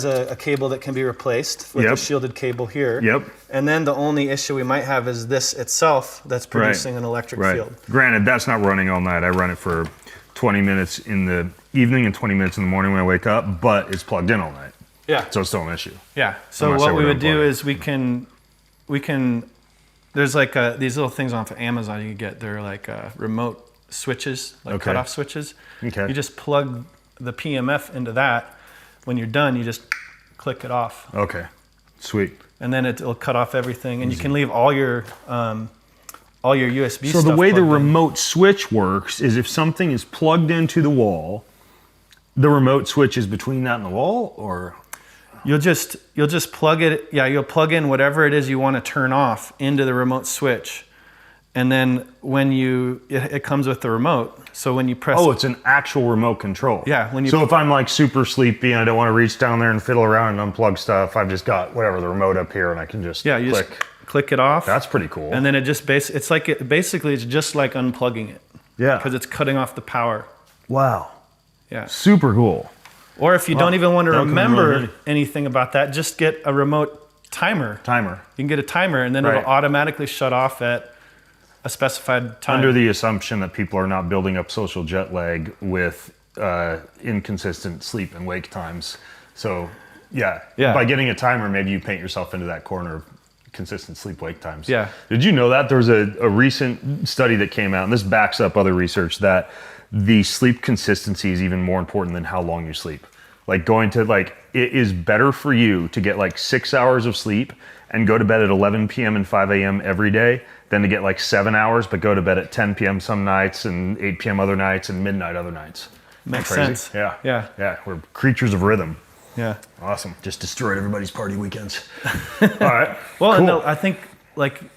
a cable that can be replaced with a Yep. shielded cable here. Yep. And then the only issue we might have is this itself that's producing an electric Right. field. Granted, that's not running all night. I run it for 20 minutes in the evening and 20 minutes in the morning when I wake up, but it's plugged in all night. Yeah. So it's still an issue. Yeah. So Unless I what we would would do unplug it. is we can there's like these little things off of Amazon you can get. They're like remote switches, like Okay. cutoff switches. Okay. You just plug the PMF into that. When you're done, you just click it off. Okay. Sweet. And then it'll cut off everything, and you can leave all your USB So stuff the way the plugged in. remote switch works is if something is plugged into the wall, the remote switch is between that and the wall, or? You'll just plug it. Yeah, you'll plug in whatever it is you want to turn off into the remote switch, and then when it comes with the remote. So when you press, Oh, it's an actual remote control. Yeah, when you- So if I'm like super sleepy and I don't want to reach down there and fiddle around and unplug stuff, I've just got whatever the remote up here and I can just you click. just click it off. That's pretty cool. And then it just basically it's just like unplugging it. Yeah. Because it's cutting off the power. Wow. Yeah. Super cool. Or if you don't even want to that'll come in remember really handy. anything about that, just get a remote timer. Timer. You can get a timer, and then Right. it'll automatically shut off at a specified time. Under the assumption that people are not building up social jet lag with inconsistent sleep and wake times. So, yeah. By getting a timer, maybe you paint yourself into that corner of consistent sleep-wake times. Yeah. Did you know that there was a recent study that came out, and this backs up other research, that the sleep consistency is even more important than how long you sleep. Like it is better for you to get like 6 hours of sleep and go to bed at 11 p.m. and 5 a.m. every day than to get like 7 hours, but go to bed at 10 p.m. some nights and 8 p.m. other nights and midnight other nights. Makes Crazy? sense. Yeah. Yeah. Yeah. We're creatures of rhythm. Yeah. Awesome. Just destroyed everybody's party weekends. All right. Well, cool. no, I think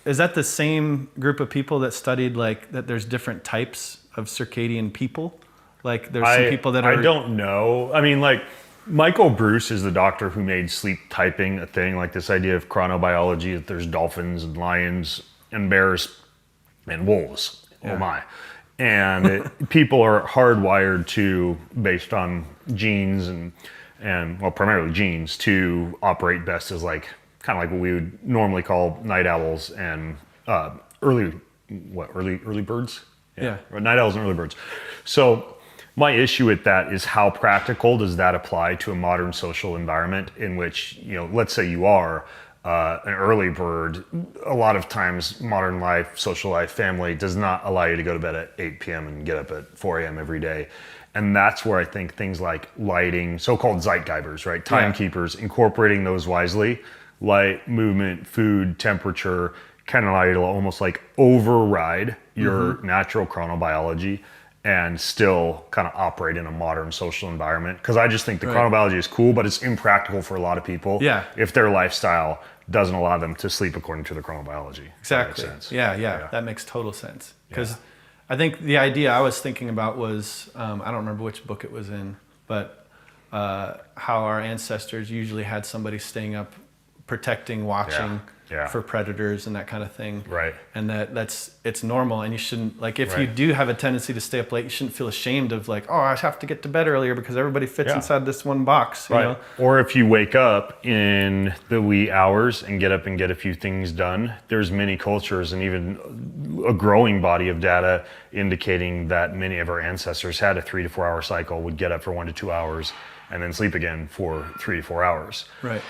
is that the same group of people that studied like that there's different types of circadian people? Like there's some people that are... I don't know. I mean, like Michael Bruce is the doctor who made sleep typing a thing, like this idea of chronobiology, that there's dolphins and lions and bears and wolves. Yeah. Oh my. And people are hardwired to, based on genes and well, primarily genes, to operate best as like, kind of like what we would normally call night owls and early birds? Yeah. Night owls and early birds. So my issue with that is how practical does that apply to a modern social environment in which, let's say you are an early bird. A lot of times modern life, social life, family does not allow you to go to bed at 8 p.m. and get up at 4 a.m. every day. And that's where I think things like lighting, so-called Zeitgeibers, right? Timekeepers, incorporating those wisely, light, movement, food, temperature, kind of allow you to almost like override your natural chronobiology and still kind of operate in a modern social environment. Because I just think the chronobiology is cool, but it's impractical for a lot of people if their lifestyle doesn't allow them to sleep according to the chronobiology. Exactly. That makes sense. Yeah. That makes total sense. Because I think the idea I was thinking about was, I don't remember which book it was in, but how our ancestors usually had somebody staying up, protecting, watching for predators and that kind of thing. Right. And it's normal, and you shouldn't, like, if you do have a tendency to stay up late, you shouldn't feel ashamed of like, oh, I have to get to bed earlier because everybody fits inside this one box. You know? Or if you wake up in the wee hours and get up and get a few things done, there's many cultures and even a growing body of data indicating that many of our ancestors had a 3 to 4 hour cycle, would get up for 1 to 2 hours and then sleep again for 3 to 4 hours. Right.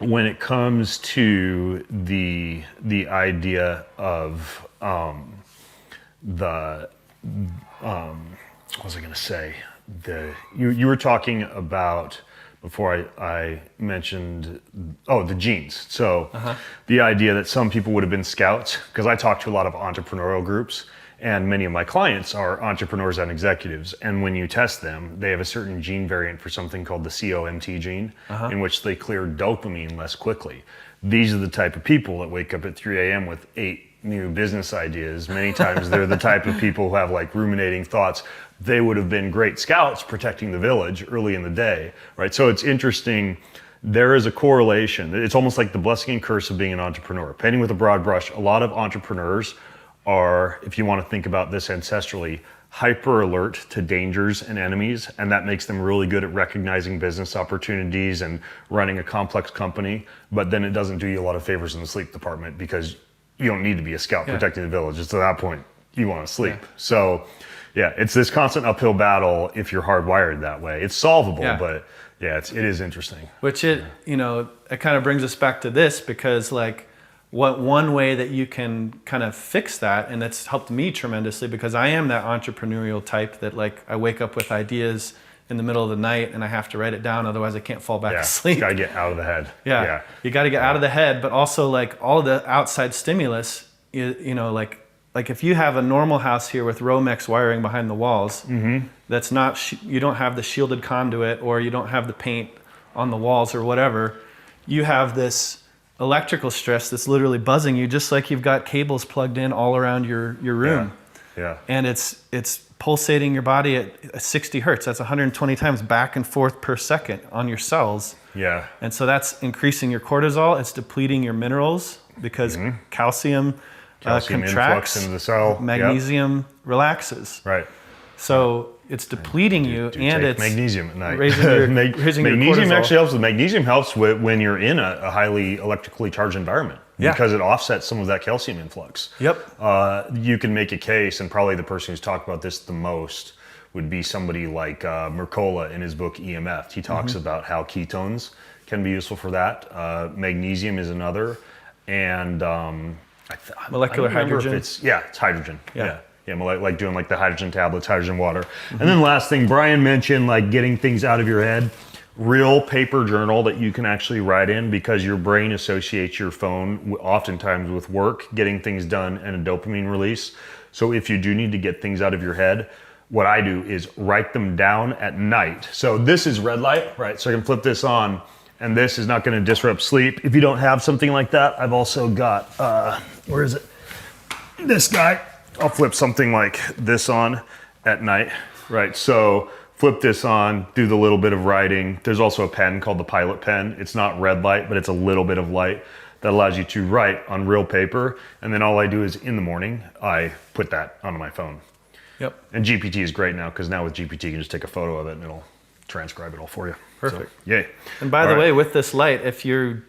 When it comes to the idea of what was I going to say? You were talking about, before I mentioned, the genes. So the idea that some people would have been scouts, because I talk to a lot of entrepreneurial groups, and many of my clients are entrepreneurs and executives. And when you test them, they have a certain gene variant for something called the COMT gene, in which they clear dopamine less quickly. These are the type of people that wake up at 3 a.m. with 8 new business ideas. Many times they're the type of people who have like ruminating thoughts. They would have been great scouts protecting the village early in the day, right? So it's interesting. There is a correlation. It's almost like the blessing and curse of being an entrepreneur. Painting with a broad brush, a lot of entrepreneurs are, if you want to think about this ancestrally, hyper alert to dangers and enemies, and that makes them really good at recognizing business opportunities and running a complex company. But then it doesn't do you a lot of favors in the sleep department, because you don't need to be a scout protecting the village. It's at that point you want to sleep. So it's this constant uphill battle if you're hardwired that way. It's solvable, but it is interesting. Which it kind of brings us back to this, because like, one way that you can kind of fix that, and that's helped me tremendously, because I am that entrepreneurial type that, like, I wake up with ideas in the middle of the night and I have to write it down, otherwise I can't fall back asleep. You gotta get out of the head. You gotta get out of the head, but also like all the outside stimulus, like if you have a normal house here with Romex wiring behind the walls, that's not, you don't have the shielded conduit, or you don't have the paint on the walls or whatever, you have this electrical stress that's literally buzzing you, just like you've got cables plugged in all around your room. And it's pulsating your body at 60 hertz. That's 120 times back and forth per second on your cells. And so that's increasing your cortisol. It's depleting your minerals, because calcium contracts, influx into the cell. Magnesium relaxes. So it's depleting you, and it's magnesium at night. Raising your magnesium cortisol. actually helps. Magnesium helps when you're in a highly electrically charged environment, because it offsets some of that calcium influx. You can make a case, and probably the person who's talked about this the most would be somebody like Mercola in his book EMF. He talks about how ketones can be useful for that. Magnesium is another, and molecular hydrogen. It's hydrogen. Like doing like the hydrogen tablets, hydrogen water. And then last thing, Brian mentioned like getting things out of your head. Real paper journal that you can actually write in, because your brain associates your phone oftentimes with work, getting things done, and a dopamine release. So if you do need to get things out of your head, what I do is write them down at night. So this is red light, right? So I can flip this on, and this is not going to disrupt sleep. If you don't have something like that, I've also got, where is it? This guy. I'll flip something like this on at night, right? So flip this on, do the little bit of writing. There's also a pen called the Pilot pen. It's not red light, but it's a little bit of light that allows you to write on real paper. And then all I do is in the morning, I put that onto my phone. And GPT is great now, because now with GPT, you can just take a photo of it and it'll transcribe it all for you. Perfect. So, yay. And by the way, with this light, if you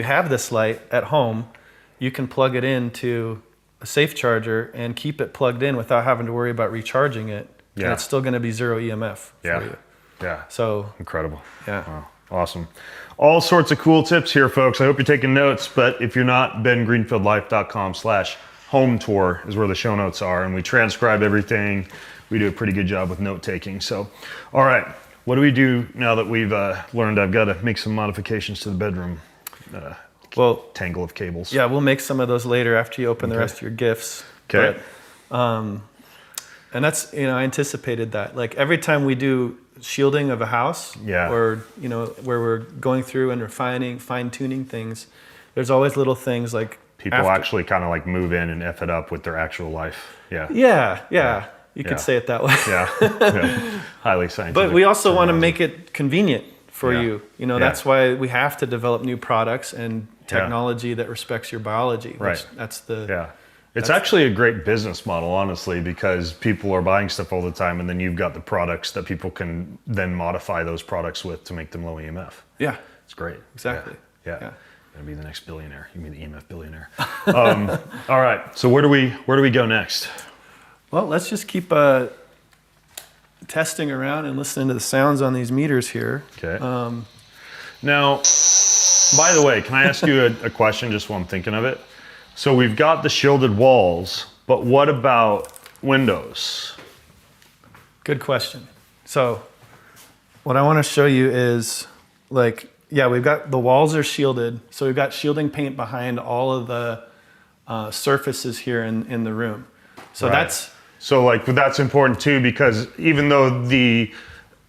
have this light at home, you can plug it into a safe charger and keep it plugged in without having to worry about recharging it. And it's still going to be zero EMF for you. So incredible. Wow. Awesome. All sorts of cool tips here, folks. I hope you're taking notes, but if you're not, bengreenfieldlife.com/home tour is where the show notes are, and we transcribe everything. We do a pretty good job with note taking. So, all right, what do we do now that we've learned I've got to make some modifications to the bedroom? Tangle of cables. We'll make some of those later after you open the rest of your gifts. Okay. But, and that's, I anticipated that. Like every time we do shielding of a house, or, where we're going through and refining, fine tuning things, there's always little things like People After. actually kind of like move in and F it up with their actual life. Yeah. Yeah. You Yeah. could say it that way. Yeah. Yeah. Highly scientific. But we also want to terminology. make it convenient for Yeah. you. Yeah. That's why we have to develop new products and technology that respects your biology. Right. That's the Yeah. It's actually a great business model, honestly, because people are buying stuff all the time, and then you've got the products that people can then modify those products with to make them low EMF. Yeah. It's great. Exactly. Yeah. Yeah. Gonna be the next billionaire. You mean the EMF billionaire? All right. So where do we go next? Well, let's just keep testing around and listening to the sounds on these meters here. Okay. Now, by the way, can I ask you a question just while I'm thinking of it? So we've got the shielded walls, but what about windows? Good question. So what I want to show you is we've got the walls are shielded. So we've got shielding paint behind all of the surfaces here in the room. So Right. That's important too, because even though the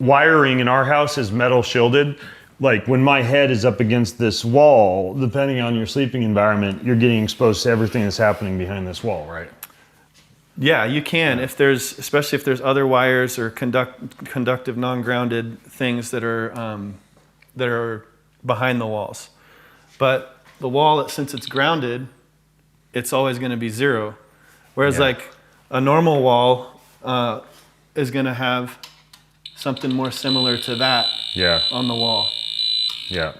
wiring in our house is metal shielded, like when my head is up against this wall, depending on your sleeping environment, you're getting exposed to everything that's happening behind this wall, right? Yeah, you can especially if there's other wires or conductive non-grounded things that are behind the walls. But the wall, since it's grounded, it's always going to be zero. Whereas a normal wall is going to have something more similar to that on the wall. Yeah.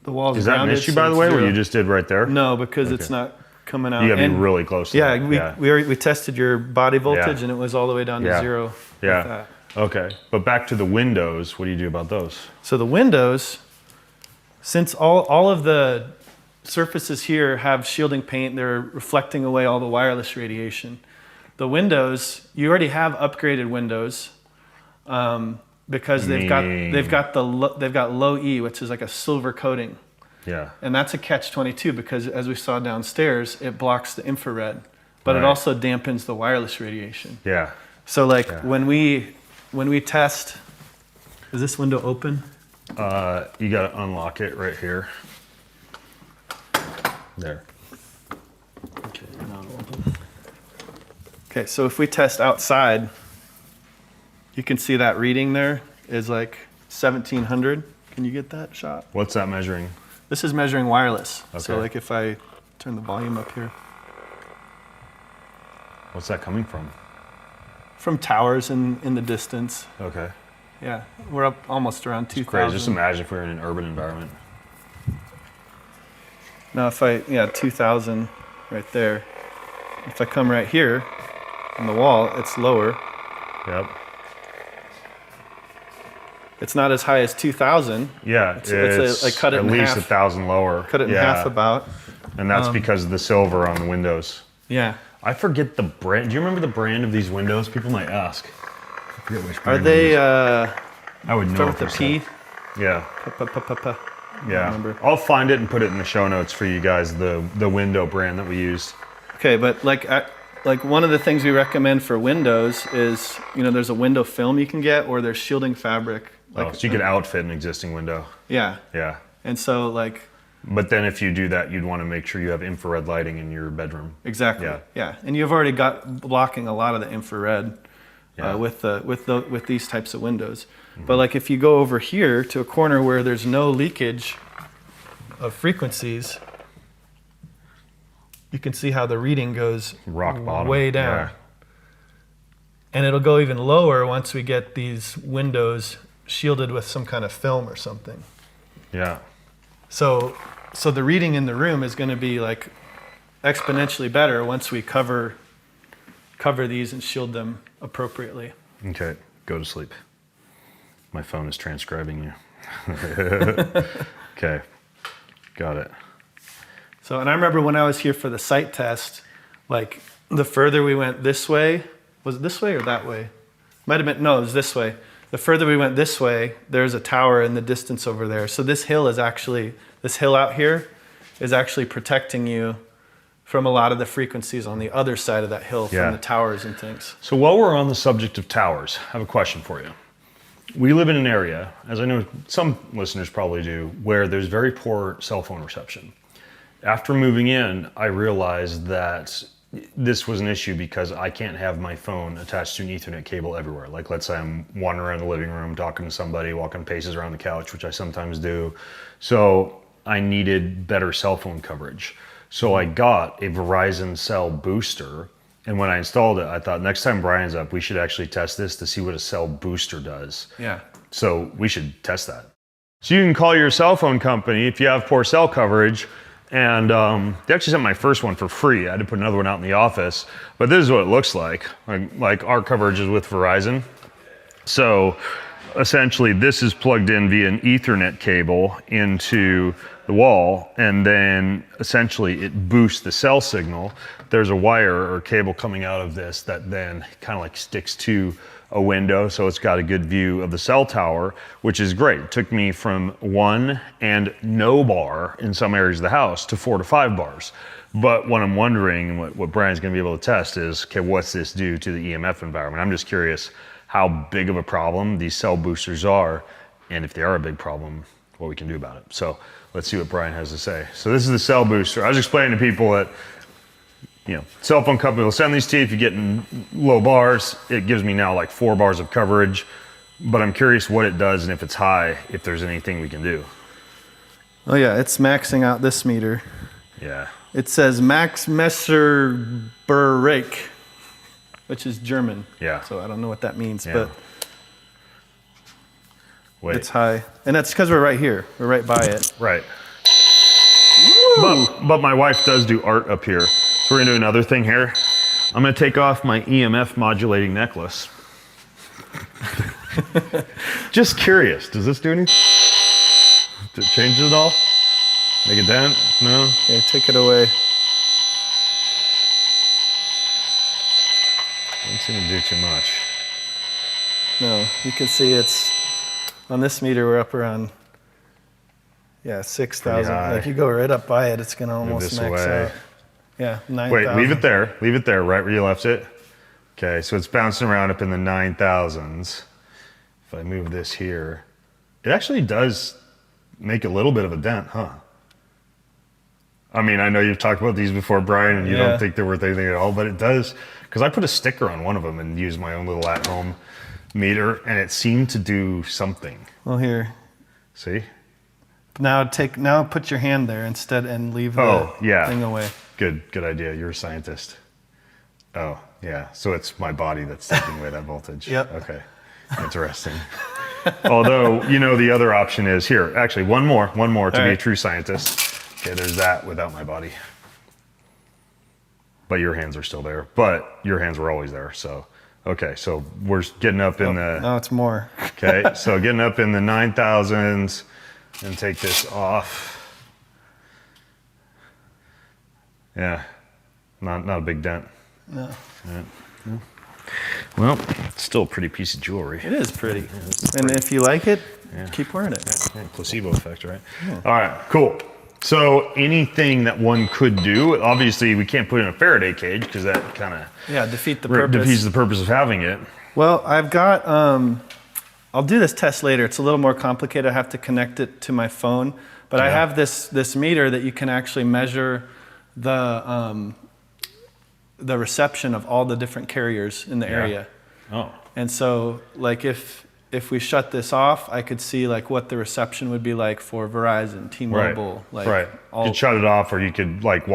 The wall's Is that an grounded, issue, so by the it's way, zero. what you just did right there? No, because it's not coming out. You gotta be And- really close to Yeah, that. we tested your body voltage Yeah. and it was all the way down to zero. with Yeah. that. Okay. But back to the windows, what do you do about those? So the windows, since all of the surfaces here have shielding paint, they're reflecting away all the wireless radiation. The windows, you already have upgraded windows because they've got low E, which is like a silver coating. Yeah. And that's a catch-22 because as we saw downstairs, it blocks the infrared, but it Right. also dampens the wireless radiation. Yeah. So when we test, is this window open? You gotta unlock it right here. There. Okay, now open. Okay, so if we test outside, you can see that reading there is like 1700. Can you get that shot? What's that measuring? This is measuring wireless. So Okay. like if I turn the volume up here. What's that coming from? From towers in the distance. Okay. Yeah, we're up almost around 2000. Crazy. Just imagine if we were in an urban environment. Now if 2000 right there. If I come right here on the wall, it's lower. Yep. It's not as high as 2000. Yeah. It's like cut it at in least half. 1,000 lower. Cut it in half about. And that's because of the silver on the windows. Yeah. I forget the brand. Do you remember the brand of these windows? People might ask. I forget which Are brand. they I would know. start with the if P? Yeah. Yeah. remember. I'll find it and put it in the show notes for you guys. The window brand that we used. Okay, but like one of the things we recommend for windows is, there's a window film you can get, or there's shielding fabric. So you could outfit an existing window. Yeah. Yeah. And so But then if you do that, you'd want to make sure you have infrared lighting in your bedroom. exactly. Yeah. Yeah. And you've already got blocking a lot of the infrared with these types of windows. Mm-hmm. But if you go over here to a corner where there's no leakage of frequencies, you can see how the reading goes Rock bottom. way down. Yeah. And it'll go even lower once we get these windows shielded with some kind of film or something. Yeah. So the reading in the room is going to be exponentially better once we cover these and shield them appropriately. Okay. Go to sleep. My phone is transcribing you. Okay. Got it. So, and I remember when I was here for the site test, the further we went this way, was it this way or that way? Might have been, no, it was this way. The further we went this way, there's a tower in the distance over there. So this hill out here is actually protecting you from a lot of the frequencies on the other side of that hill from the towers and things. So while we're on the subject of towers, I have a question for you. We live in an area, as I know some listeners probably do, where there's very poor cell phone reception. After moving in, I realized that this was an issue because I can't have my phone attached to an Ethernet cable everywhere. Like, let's say I'm wandering around the living room, talking to somebody, walking paces around the couch, which I sometimes do. So I needed better cell phone coverage. So I got a Verizon cell booster. And when I installed it, I thought next time Brian's up, we should actually test this to see what a cell booster does. Yeah. So we should test that. So you can call your cell phone company if you have poor cell coverage. And they actually sent my first one for free. I had to put another one out in the office. But this is what it looks like. Like our coverage is with Verizon. So essentially this is plugged in via an Ethernet cable into the wall, and then essentially it boosts the cell signal. There's a wire or cable coming out of this that then kind of like sticks to a window, so it's got a good view of the cell tower, which is great. It took me from 1 and no bar in some areas of the house to 4 to 5 bars. But what I'm wondering, and what Brian's gonna be able to test is, okay, what's this do to the EMF environment? I'm just curious how big of a problem these cell boosters are, and if they are a big problem, what we can do about it. So let's see what Brian has to say. So this is the cell booster. I was explaining to people that, you know, cell phone company will send these to you if you get in low bars. It gives me now like 4 bars of coverage, but I'm curious what it does and if it's high, if there's anything we can do. Oh yeah, it's maxing out this meter. Yeah. It says Max Messerbereich, which is German. Yeah. So I don't know what that means, Yeah. but Wait. it's high. And that's because we're right here. We're right by it. Right. But my wife does do art up here. So we're gonna do another thing here. I'm gonna take off my EMF modulating necklace. Just curious, does this do anything? Did it change it at all? Make a dent? No? Okay, take it away. Doesn't seem to do too much. No, you can see it's, on this meter we're up around, yeah, 6,000. Pretty high. If you go right up by it, it's gonna almost this max away. out. Yeah, 9,000. Wait, leave it there. Leave it there, right where you left it. Okay, so it's bouncing around up in the 9,000s. If I move this here, it actually does make a little bit of a dent, huh? I mean, I know you've talked about these before, Brian, and you Yeah. don't think they're worth anything at all, but it does, because I put a sticker on one of them and used my own little at-home meter, and it seemed to do something. Well, here. See? Now put your hand there instead and leave the thing away. Good idea. You're a scientist. Oh, yeah. So it's my body that's taking away that voltage. Yep. Okay. Interesting. Although, you know, the other option is here. Actually, one more to be a right. true scientist. Okay, there's that without my body. But your hands are still there. But your hands were always there. So, okay. So we're getting up in the. No, it's more. Okay. So getting up in the 9,000s and take this off. Yeah, not a big dent. No. Yeah. Well, it's still a pretty piece of jewelry. It is pretty. And if you like it, keep wearing it. Yeah, placebo effect, right? Yeah. All right, cool. So anything that one could do, obviously we can't put it in a Faraday cage because that kind of defeat the purpose. defeats the purpose of having it. Well, I've got, I'll do this test later. It's a little more complicated. I have to connect it to my phone. But I have this meter that you can actually measure the reception of all the different carriers in the area. Oh. And so, like, if we shut this off, I could see like what the reception would be like for Verizon, T-Mobile, Right. You could shut it off, or you could like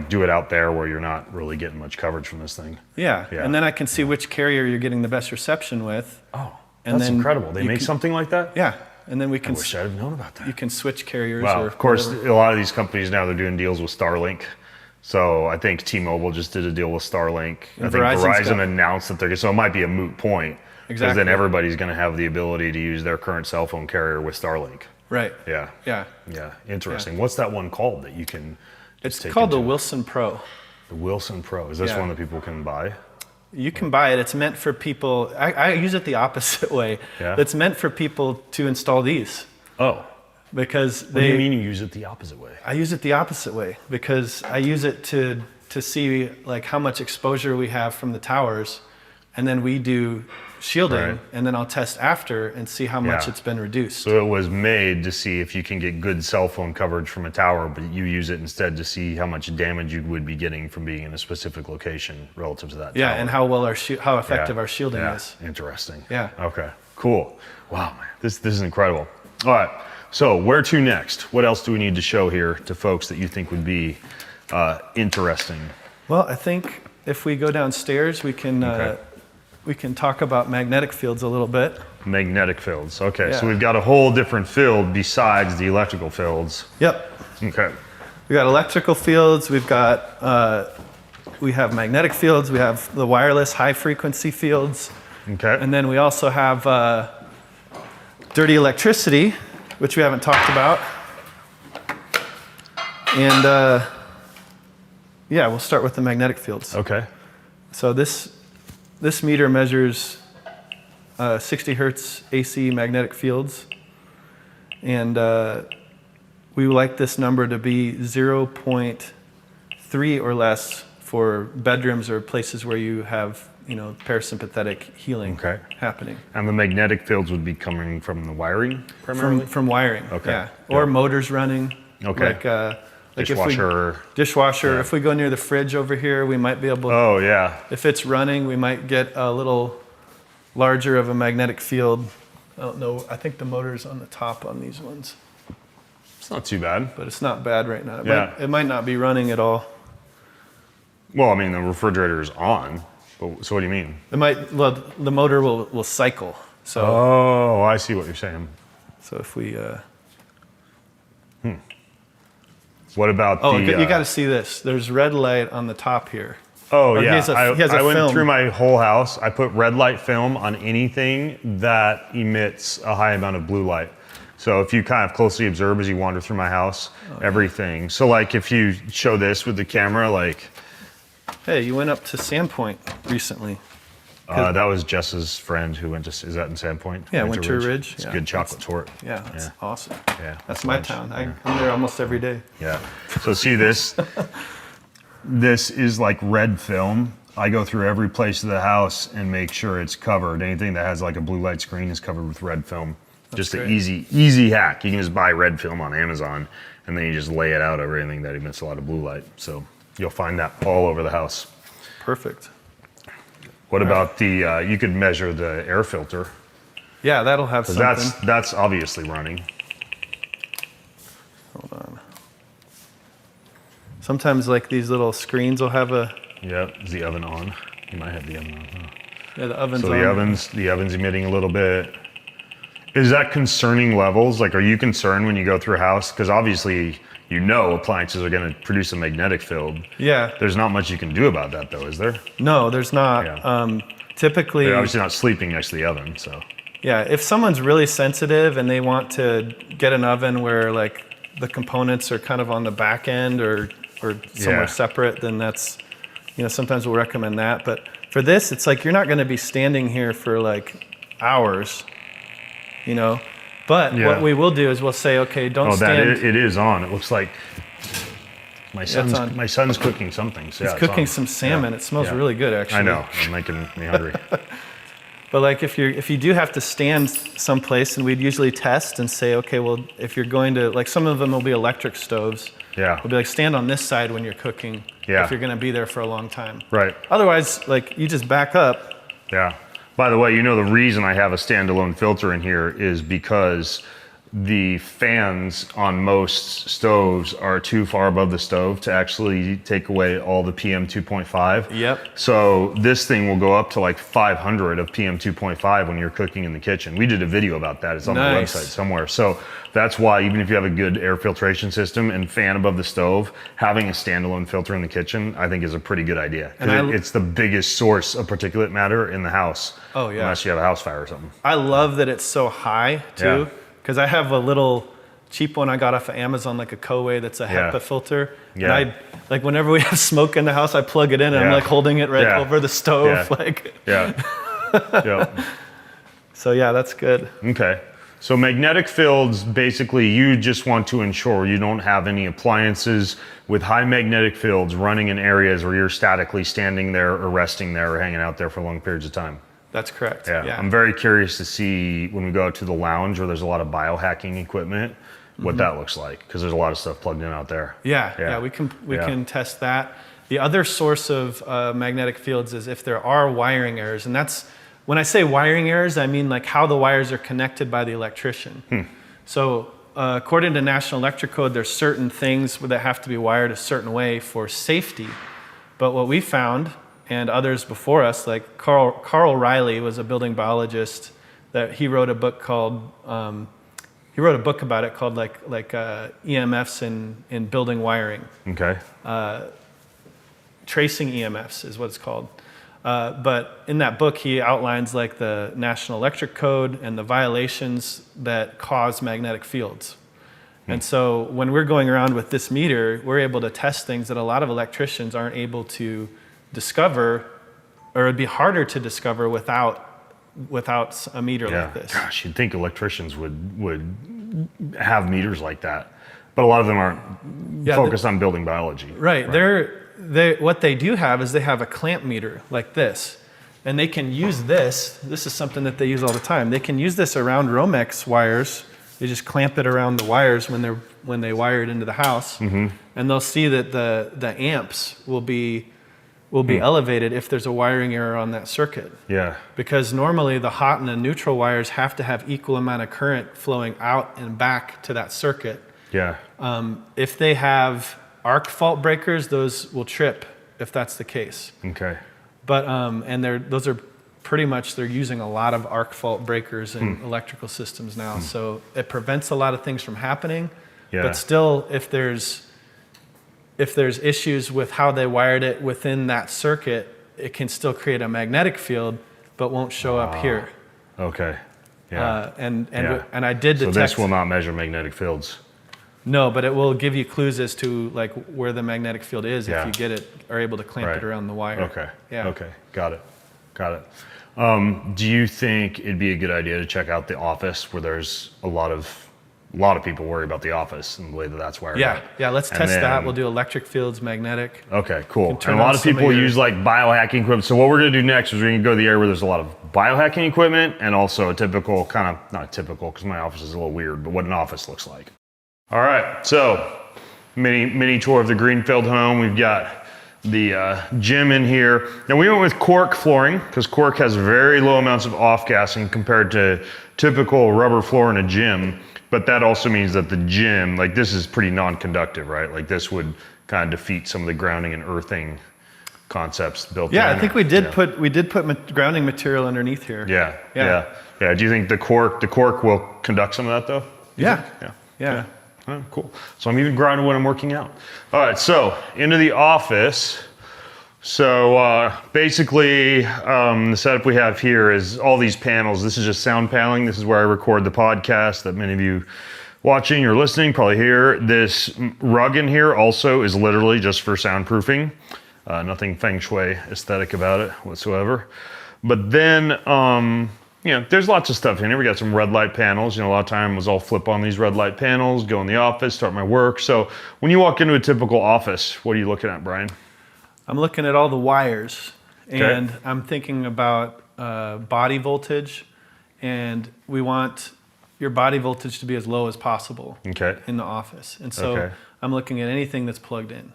do it out there where you're not really getting much coverage from this thing. Yeah. And then I can see which carrier you're getting the best reception with. Oh, and that's then incredible. They make something like that? Yeah. And then we can. I wish I'd have known about that. You can switch carriers. Well, or of course, whatever. a lot of these companies now, they're doing deals with Starlink. So I think T-Mobile just did a deal with Starlink. And I think Verizon's Verizon announced that so it might be a moot point. Because Exactly. then everybody's going to have the ability to use their current cell phone carrier with Starlink. Right. Yeah. Yeah. Yeah. Interesting. What's that one called that you can It's take called the into? Wilson Pro. The Wilson Pro. Is this Yeah. one that people can buy? You can buy it. It's meant for people. I use it the opposite way. Yeah. It's meant for people to install these Oh. because What do you mean you use it the opposite way? I use it the opposite way because I use it to see like how much exposure we have from the towers, and then we do shielding, Right. and then I'll test after and see how much Yeah. it's been reduced. So it was made to see if you can get good cell phone coverage from a tower, but you use it instead to see how much damage you would be getting from being in a specific location relative to that Yeah, tower. and how well how effective Yeah. our shielding Yeah. is. Interesting. Yeah. Okay. Cool. Wow, man. This is incredible. All right. So where to next? What else do we need to show here to folks that you think would be interesting? Well, I think if we go downstairs, we can talk about magnetic fields a little bit. Magnetic fields. Okay. Yeah. So we've got a whole different field besides the electrical fields. Yep. Okay. We got electrical fields. We have magnetic fields. We have the wireless high frequency fields, Okay. and then we also have dirty electricity, which we haven't talked about. And yeah, we'll start with the magnetic fields. Okay. So this meter measures 60 hertz AC magnetic fields, and we like this number to be 0.3 or less for bedrooms or places where you have parasympathetic healing Okay. happening. And the magnetic fields would be coming from the wiring primarily? From wiring. Okay. Yeah. Or Yeah. motors running. Okay. Like Dishwasher. Dishwasher. Yeah. If we go near the fridge over here, we might be able. Oh, yeah. If it's running, we might get a little larger of a magnetic field. I don't know. I think the motor's on the top on these ones, It's not too bad. but it's not bad right now. It Yeah. might not be running at all. Well, I mean, the refrigerator is on. But, so what do you mean? It might. Well, the motor will cycle. So Oh, I see what you're saying. so if we. What about Oh, the... you got to see this. There's red light on the top here. Oh, Or he yeah. has a- he has a I went film. through my whole house. I put red light film on anything that emits a high amount of blue light. So if you kind of closely observe as you wander through my house, everything. So like if you show this with the camera, like... Hey, you went up to Sandpoint recently. that was Jess's friend who went to... Is that in Sandpoint? Yeah, Winter Ridge. It's Yeah, a good chocolate torte. Yeah, that's awesome. Yeah. That's my lunch. town. I'm there almost every day. Yeah. So see this? This is like red film. I go through every place of the house and make sure it's covered. Anything that has like a blue light screen is covered with red film. Just an great. easy hack. You can just buy red film on Amazon and then you just lay it out over anything that emits a lot of blue light. So you'll find that all over the house. Perfect. What about the, you could measure the air filter. Yeah, that'll have 'Cause something. that's obviously running. Hold on. Sometimes like these little screens will have a. Yeah, is the oven on? You might have the oven on. Huh? Yeah, the oven's So on. the oven's emitting a little bit. Is that concerning levels? Like, are you concerned when you go through a house? Because obviously, appliances are going to produce a magnetic field. Yeah. There's not much you can do about that, though, is there? No, there's not. Yeah. Typically. They're obviously not sleeping next to the oven, so. Yeah, if someone's really sensitive and they want to get an oven where like the components are kind of on the back end or somewhere Yeah. separate, then that's, sometimes we'll recommend that. But for this, it's like you're not going to be standing here for like hours, But Yeah. what we will do is we'll say, okay, don't Oh, stand. it is on. It looks like my son's on. my son's cooking something. So He's yeah, it's cooking on. some salmon. Yeah. It smells Yeah. really good, actually. I know. It's making me hungry. But like if you do have to stand someplace, and we'd usually test and say, okay, well, if you're going to, like some of them will be electric stoves. Yeah. We'll be like, stand on this side when you're cooking. Yeah. If you're going to be there for a long time. Right. Otherwise, like you just back up. Yeah. By the way, the reason I have a standalone filter in here is because the fans on most stoves are too far above the stove to actually take away all the PM 2.5. Yep. So this thing will go up to like 500 of PM 2.5 when you're cooking in the kitchen. We did a video about that. It's on Nice. the website somewhere. So that's why even if you have a good air filtration system and fan above the stove, having a standalone filter in the kitchen, I think is a pretty good idea. And It's the biggest source of particulate matter in the house. Oh, yeah. Unless you have a house fire or something. I love that it's so high too, Yeah. because I have a little cheap one I got off of Amazon, like a Coe that's a Yeah. HEPA filter. Yeah. And like whenever we have smoke in the house, I plug it in and I'm Yeah. like holding it right Yeah. over the stove. Yeah. Like, Yeah. Yep. so yeah, that's good. Okay. So magnetic fields, basically you just want to ensure you don't have any appliances with high magnetic fields running in areas where you're statically standing there or resting there or hanging out there for long periods of time. That's correct. Yeah. I'm very curious to see when we go out to the lounge where there's a lot of biohacking equipment, what that looks like, because there's a lot of stuff plugged in out there. Yeah, we can test that. The other source of magnetic fields is if there are wiring errors, and that's, when I say wiring errors, I mean like how the wires are connected by the electrician. So according to National Electric Code, there's certain things that have to be wired a certain way for safety. But what we found, and others before us, like Carl Riley was a building biologist, that he wrote a book called, he wrote a book about it called EMFs in building wiring. Okay. Tracing EMFs is what it's called. But in that book, he outlines like the National Electric Code and the violations that cause magnetic fields. And so when we're going around with this meter, we're able to test things that a lot of electricians aren't able to discover, or it'd be harder to discover without a meter like this. Gosh, you'd think electricians would have meters like that, but a lot of them aren't focused on building biology. Right. What they do have is they have a clamp meter like this, and they can use this. This is something that they use all the time. They can use this around Romex wires. They just clamp it around the wires when they wire it into the house, and they'll see that the amps will be elevated if there's a wiring error on that circuit. Yeah. Because normally the hot and the neutral wires have to have equal amount of current flowing out and back to that circuit. Yeah. If they have arc fault breakers, those will trip if that's the case. Okay. But those are pretty much, they're using a lot of arc fault breakers in electrical systems now. So it prevents a lot of things from happening. Yeah. But still, if there's issues with how they wired it within that circuit, it can still create a magnetic field, but won't show up here. Okay. Yeah. And I did detect. So this will not measure magnetic fields. No, but it will give you clues as to like where the magnetic field is if you are able to clamp it around the wire. Okay. Yeah. Okay. Got it. Do you think it'd be a good idea to check out the office where there's a lot of people worry about the office and the way that that's wired up? Yeah. Let's test that. We'll do electric fields, magnetic. Okay, cool. And turn a lot on of some of people your- use like biohacking equipment. So what we're gonna do next is we're gonna go to the area where there's a lot of biohacking equipment and also a typical not typical because my office is a little weird, but what an office looks like. All right, so mini tour of the Greenfield home. We've got the gym in here. Now we went with cork flooring because cork has very low amounts of off-gassing compared to typical rubber floor in a gym. But that also means that the gym, like this is pretty non-conductive, right? Like this would kind of defeat some of the grounding and earthing concepts built in. Yeah, I think we did put grounding material underneath here. Yeah. Do you think the cork will conduct some of that though? Yeah. Oh, cool. So I'm even grounded when I'm working out. All right, so into the office. So basically, the setup we have here is all these panels. This is just sound paneling. This is where I record the podcast that many of you watching or listening probably hear. This rug in here also is literally just for soundproofing. Nothing feng shui aesthetic about it whatsoever. But then, there's lots of stuff in here. We got some red light panels. A lot of times I'll flip on these red light panels, go in the office, start my work. So when you walk into a typical office, what are you looking at, Brian? I'm looking at all the wires, and I'm thinking about body voltage, and we want your body voltage to be as low as possible in the office. And so I'm looking at anything that's plugged in,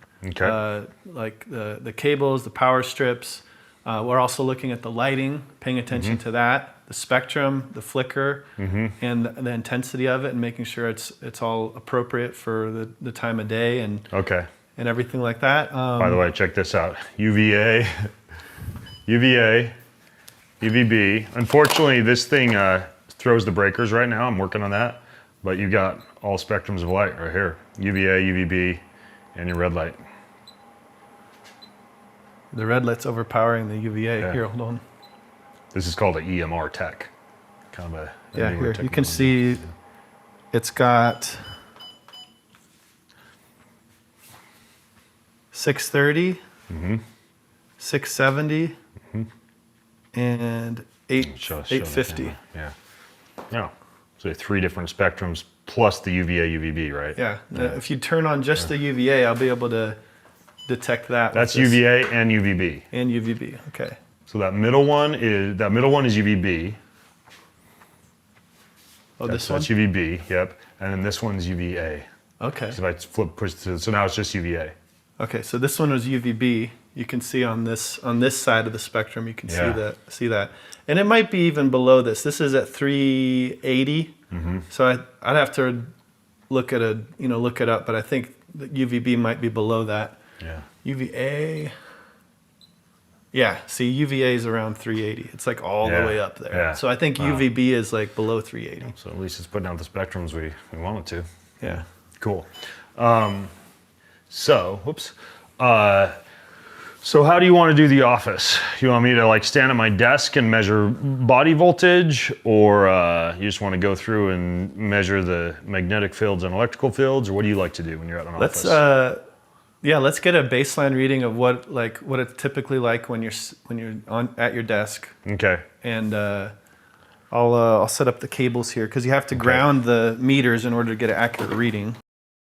like the cables, the power strips. We're also looking at the lighting, paying attention to that, the spectrum, the flicker, and the intensity of it, and making sure it's all appropriate for the time of day and everything like that. By the way, check this out. UVA, UVB. Unfortunately, this thing throws the breakers right now. I'm working on that. But you've got all spectrums of light right here. UVA, UVB, and your red light. The red light's overpowering the UVA. Yeah. Here, hold on. This is called an EMR tech. Kind of a newer here. You can technology. see it's got 630, 670, and 850. Yeah. So 3 different spectrums plus the UVA, UVB, right? Yeah. If you turn on just the UVA, I'll be able to detect that. That's UVA and UVB. And UVB. Okay. So that middle one is UVB. Oh, That's this one? UVB, yep. And then this one's UVA. Okay. So if I push to, so now it's just UVA. Okay, so this one was UVB. You can see on this side of the spectrum, you can see that. And it might be even below this. This is at 380. So I'd have to look it up, but I think the UVB might be below that. Yeah. UVA. Yeah, see, UVA is around 380. It's like all the way up there. Yeah. So I think UVB is like below 380. So at least it's putting out the spectrums we want it to. Yeah. Cool. So how do you want to do the office? You want me to like stand at my desk and measure body voltage, or you just want to go through and measure the magnetic fields and electrical fields, or what do you like to do when you're at an office? Let's get a baseline reading of what it's typically like when you're at your desk. Okay. And I'll set up the cables here because you have to ground the meters in order to get an accurate reading.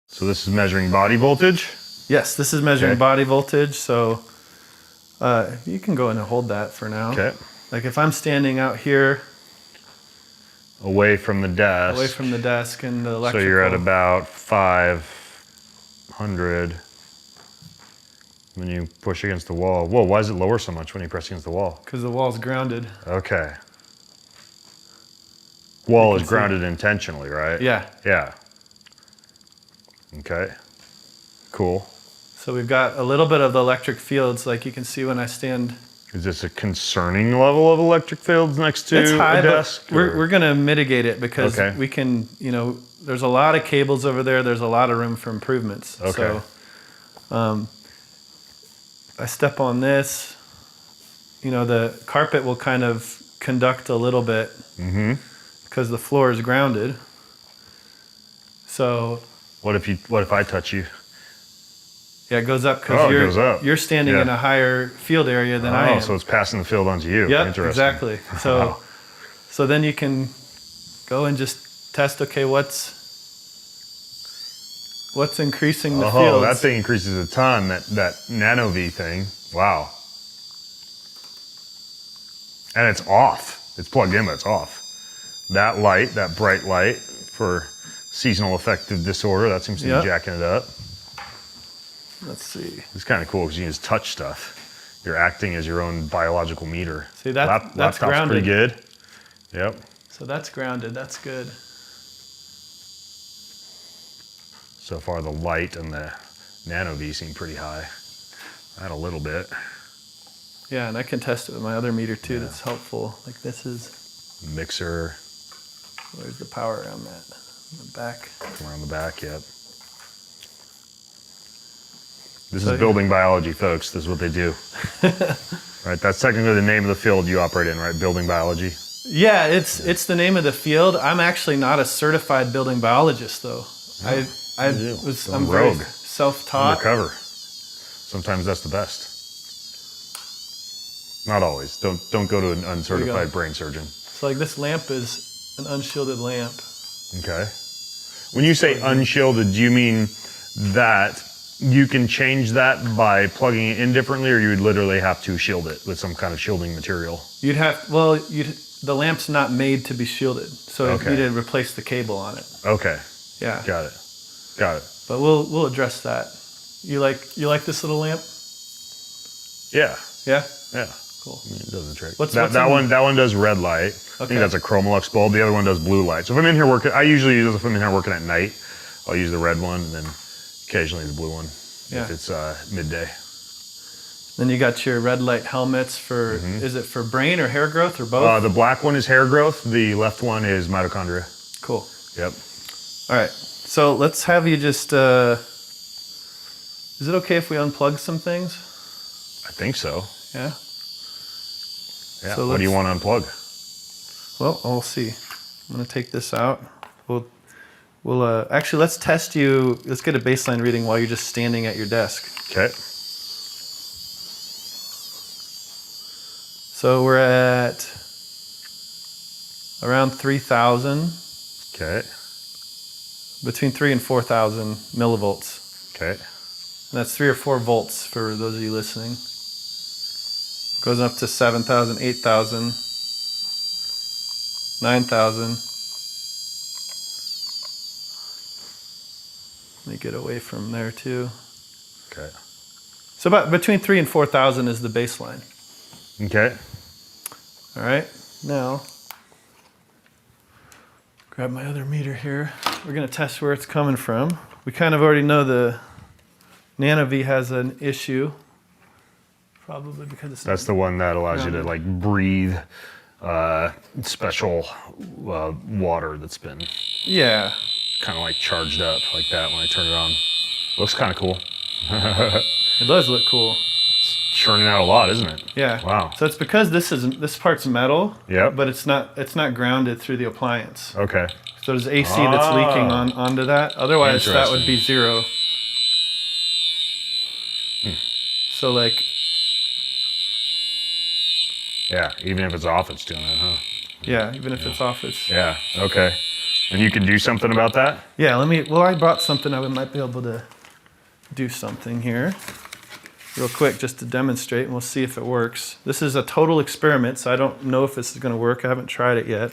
So this is measuring body voltage? Yes, this is measuring body voltage. So you can go in and hold that for now. Okay. Like if I'm standing out here. Away from the desk. Away from the desk and the electrical. So you're at about 500. When you push against the wall. Whoa, why does it lower so much when you press against the wall? Because the wall's grounded. Okay. Wall is grounded intentionally, right? Yeah. Yeah. Okay. Cool. So we've got a little bit of the electric fields, like you can see when I stand. Is this a concerning level of electric fields next to It's high, a desk? but we're going to mitigate it because we can, there's a lot of cables over there. There's a lot of room for improvements. Okay. So I step on this, the carpet will kind of conduct a little bit because the floor is grounded. So what if I touch you? Yeah, it goes up because you're standing in Yeah. a higher field area than I am. Oh, so it's passing the field onto you. Yeah, Interesting. exactly. So then you can go and just test. Okay, what's increasing the fields? Oh, that thing increases a ton. That nano V thing. Wow. And it's off. It's plugged in, but it's off. That light, that bright light for seasonal affective disorder, that seems to be jacking it up. Let's see. It's kind of cool because you can just touch stuff. You're acting as your own biological meter. See, that's Laptop's grounded. pretty good. Yep. So that's grounded. That's good. So far, the light and the nano V seem pretty high. Add a little bit. Yeah, and I can test it with my other meter too. That's helpful. Like this is. Mixer. Where's the power around that? In the back. Around the back, yep. This is building biology, folks. This is what they do. Right, that's technically the name of the field you operate in, right? Building biology. Yeah, it's the name of the field. I'm actually not a certified building biologist, though. I'm very self-taught. Undercover. Sometimes that's the best. Not always. Don't go to an uncertified brain surgeon. So like this lamp is an unshielded lamp. Okay. When you say unshielded, do you mean that you can change that by plugging it in differently, or you would literally have to shield it with some kind of shielding material? The lamp's not made to be shielded, so you need to replace the cable on it. Okay. Yeah. Got it. But we'll address that. You like this little lamp? Yeah. Yeah. Yeah. Cool. I mean, it does the trick. That one does red light. I think that's a Chromolux bulb. The other one does blue light. So if I'm in here working, I usually use if I'm in here working at night, I'll use the red one, and then occasionally the blue one if it's midday. Then you got your red light helmets for, is it for brain or hair growth or both? The black one is hair growth. The left one is mitochondria. Cool. Yep. All right. So let's have you just, is it okay if we unplug some things? I think so. Yeah. Yeah. So what do you want to unplug? Well, we'll see. I'm going to take this out. We'll actually, let's test you. Let's get a baseline reading while you're just standing at your desk. Okay. So we're at around 3,000. Okay. between 3 and 4,000 millivolts. Okay. And that's 3 or 4 volts for those of you listening. Goes up to 7,000, 8,000, 9,000. Let me get away from there too. Okay. So about between 3 and 4,000 is the baseline. Okay. All right. Now, grab my other meter here. We're going to test where it's coming from. We kind of already know the Nano-V has an issue. Probably because it's That's the one that allows you to like breathe special water that's been yeah. kind of like charged up like that when I turn it on. Looks kind of cool. It does look cool. Churning out a lot, isn't it? Yeah. Wow. So it's because this part's metal. Yep. But it's not grounded through the appliance. Okay. So there's AC that's leaking onto that. Otherwise, that would be zero. So like. Yeah, even if it's off, it's doing it, huh? Yeah, even if it's off, it's. Yeah, okay. And you can do something about that? Yeah, well, I brought something. I might be able to do something here real quick just to demonstrate, and we'll see if it works. This is a total experiment, so I don't know if this is going to work. I haven't tried it yet,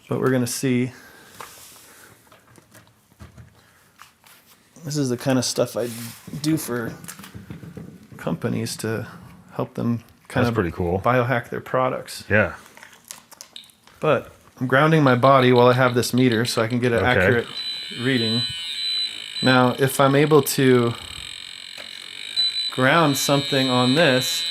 but we're going to see. This is the kind of stuff I do for companies to help them kind That's of pretty cool. biohack their products. Yeah. But I'm grounding my body while I have this meter so I can get an Okay. accurate reading. Now, if I'm able to ground something on this.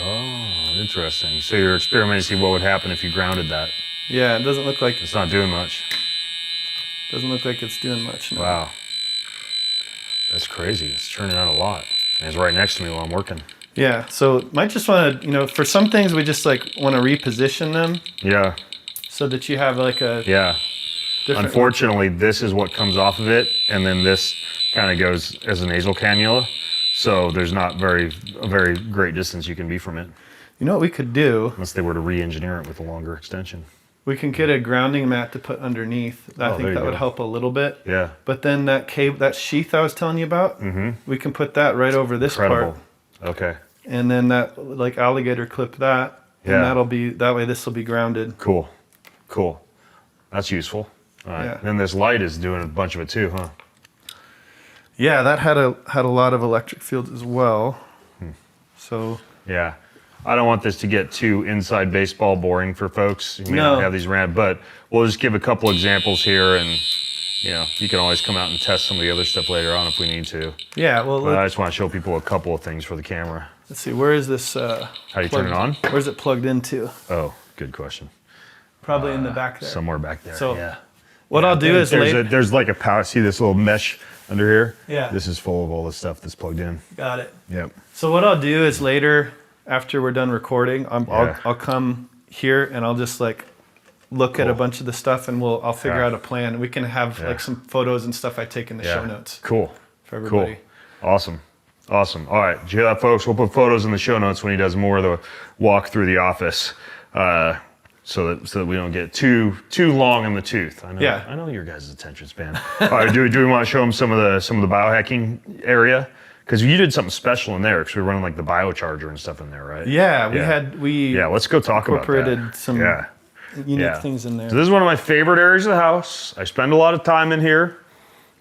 Oh, interesting. So you're experimenting to see what would happen if you grounded that. Yeah, it doesn't look like It's not doing much. it's doing much. No. Wow. That's crazy. It's churning out a lot. And it's right next to me while I'm working. Yeah, so might just want to, for some things we just like want to reposition them Yeah. so that you have like a Yeah. different. Unfortunately, this is what comes off of it, and then this kind of goes as a nasal cannula. So there's not a very great distance you can be from it, You know what we could do? unless they were to re-engineer it with a longer extension. We can get a grounding mat to put underneath. I Oh, think there you that would go. help a little bit. Yeah. But then that that sheath I was telling you about, we can put that right over this Incredible. part. Okay. And then that like alligator clip that. Yeah. And that way this will be grounded. Cool. Cool. That's useful. All right. Yeah. Then this light is doing a bunch of it too, huh? Yeah, that had a lot of electric fields as well. So Yeah. I don't want this to get too inside baseball boring for folks. You may No. not have these but we'll just give a couple examples here, and you can always come out and test some of the other stuff later on if we need to. yeah, well But I just want to show people a couple of things for the camera. let's see, where is this How do you turn it on? Where's it plugged into? Oh, good question. Probably in the back there. Somewhere back there. So, yeah. What I'll do is There's like a power. See this little mesh under here? Yeah. This is full of all the stuff that's plugged in. got it. Yep. So what I'll do is later, after we're done recording, Yeah. I'll come here and I'll just like look at a Cool. bunch of the stuff and I'll figure Yeah. out a plan. We can have Yeah. like some photos and stuff I take in the show notes Cool. for everybody. Cool. Awesome. Awesome. All right. Did you hear that, folks? We'll put photos in the show notes when he does more of the walk through the office, so that we don't get too long in the tooth. I know. Yeah. I know your guys' attention span. All right. Do we want to show them some of the biohacking area? Because you did something special in there, because we were running like the biocharger and stuff in there, right? Yeah, Yeah. Let's go talk about that. incorporated some unique things in there. So this is one of my favorite areas of the house. I spend a lot of time in here.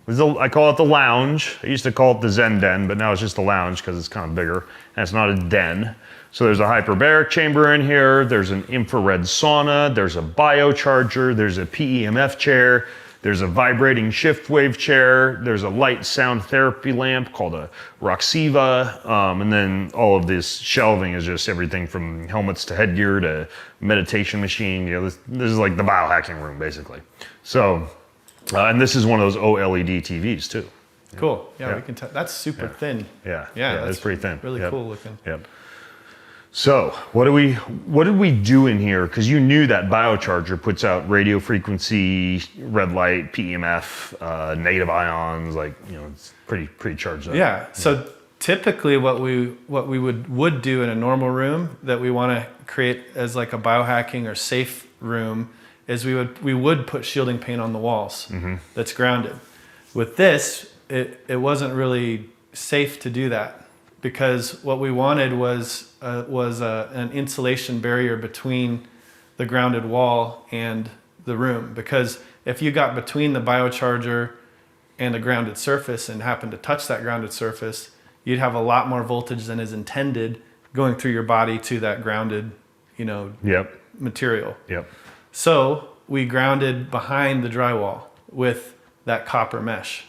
I call it the lounge. I used to call it the Zen den, but now it's just the lounge because it's kind of bigger and it's not a den. So there's a hyperbaric chamber in here. There's an infrared sauna. There's a biocharger. There's a PEMF chair. There's a vibrating shift wave chair. There's a light sound therapy lamp called a Roxiva. And then all of this shelving is just everything from helmets to headgear to meditation machine. This is like the biohacking room, basically. So, and this is one of those OLED TVs too. Cool. Yeah, Yeah. we can. That's super thin. Yeah, Yeah, it's pretty thin. Really Yep. cool looking. Yep. So what did we do in here? Because you knew that biocharger puts out radio frequency, red light, PEMF, native ions. It's pretty charged up. Yeah. So typically, what we would do in a normal room that we want to create as like a biohacking or safe room is we would put shielding paint on the walls that's grounded. With this, it wasn't really safe to do that, because what we wanted was an insulation barrier between the grounded wall and the room. Because if you got between the biocharger and a grounded surface and happened to touch that grounded surface, you'd have a lot more voltage than is intended going through your body to that grounded, material. Yep. So we grounded behind the drywall with that copper mesh.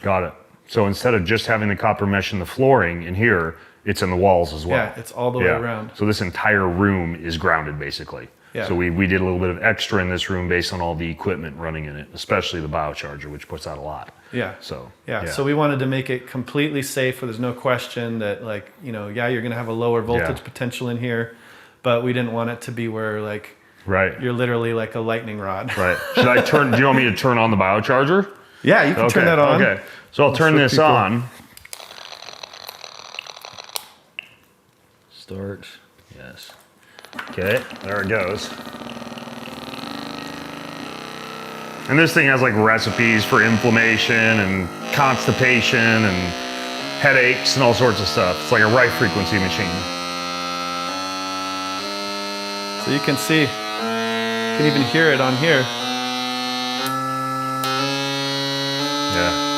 Got it. So instead of just having the copper mesh in the flooring in here, it's in the walls as well. Yeah, it's all the way around. So this entire room is grounded basically. Yeah. So we did a little bit of extra in this room based on all the equipment running in it, especially the biocharger, which puts out a lot. Yeah. So So we wanted to make it completely safe, where there's no question that you're going to have a lower voltage potential in here, but we didn't want it to be where you're literally like a lightning rod. Right. Do you want me to turn on the biocharger? Yeah, you can turn that on. Okay. So I'll turn this on. Start. Yes. Okay, there it goes. And this thing has like recipes for inflammation and constipation and headaches and all sorts of stuff. It's like a right frequency machine. So you can see, you can even hear it on here. Yeah.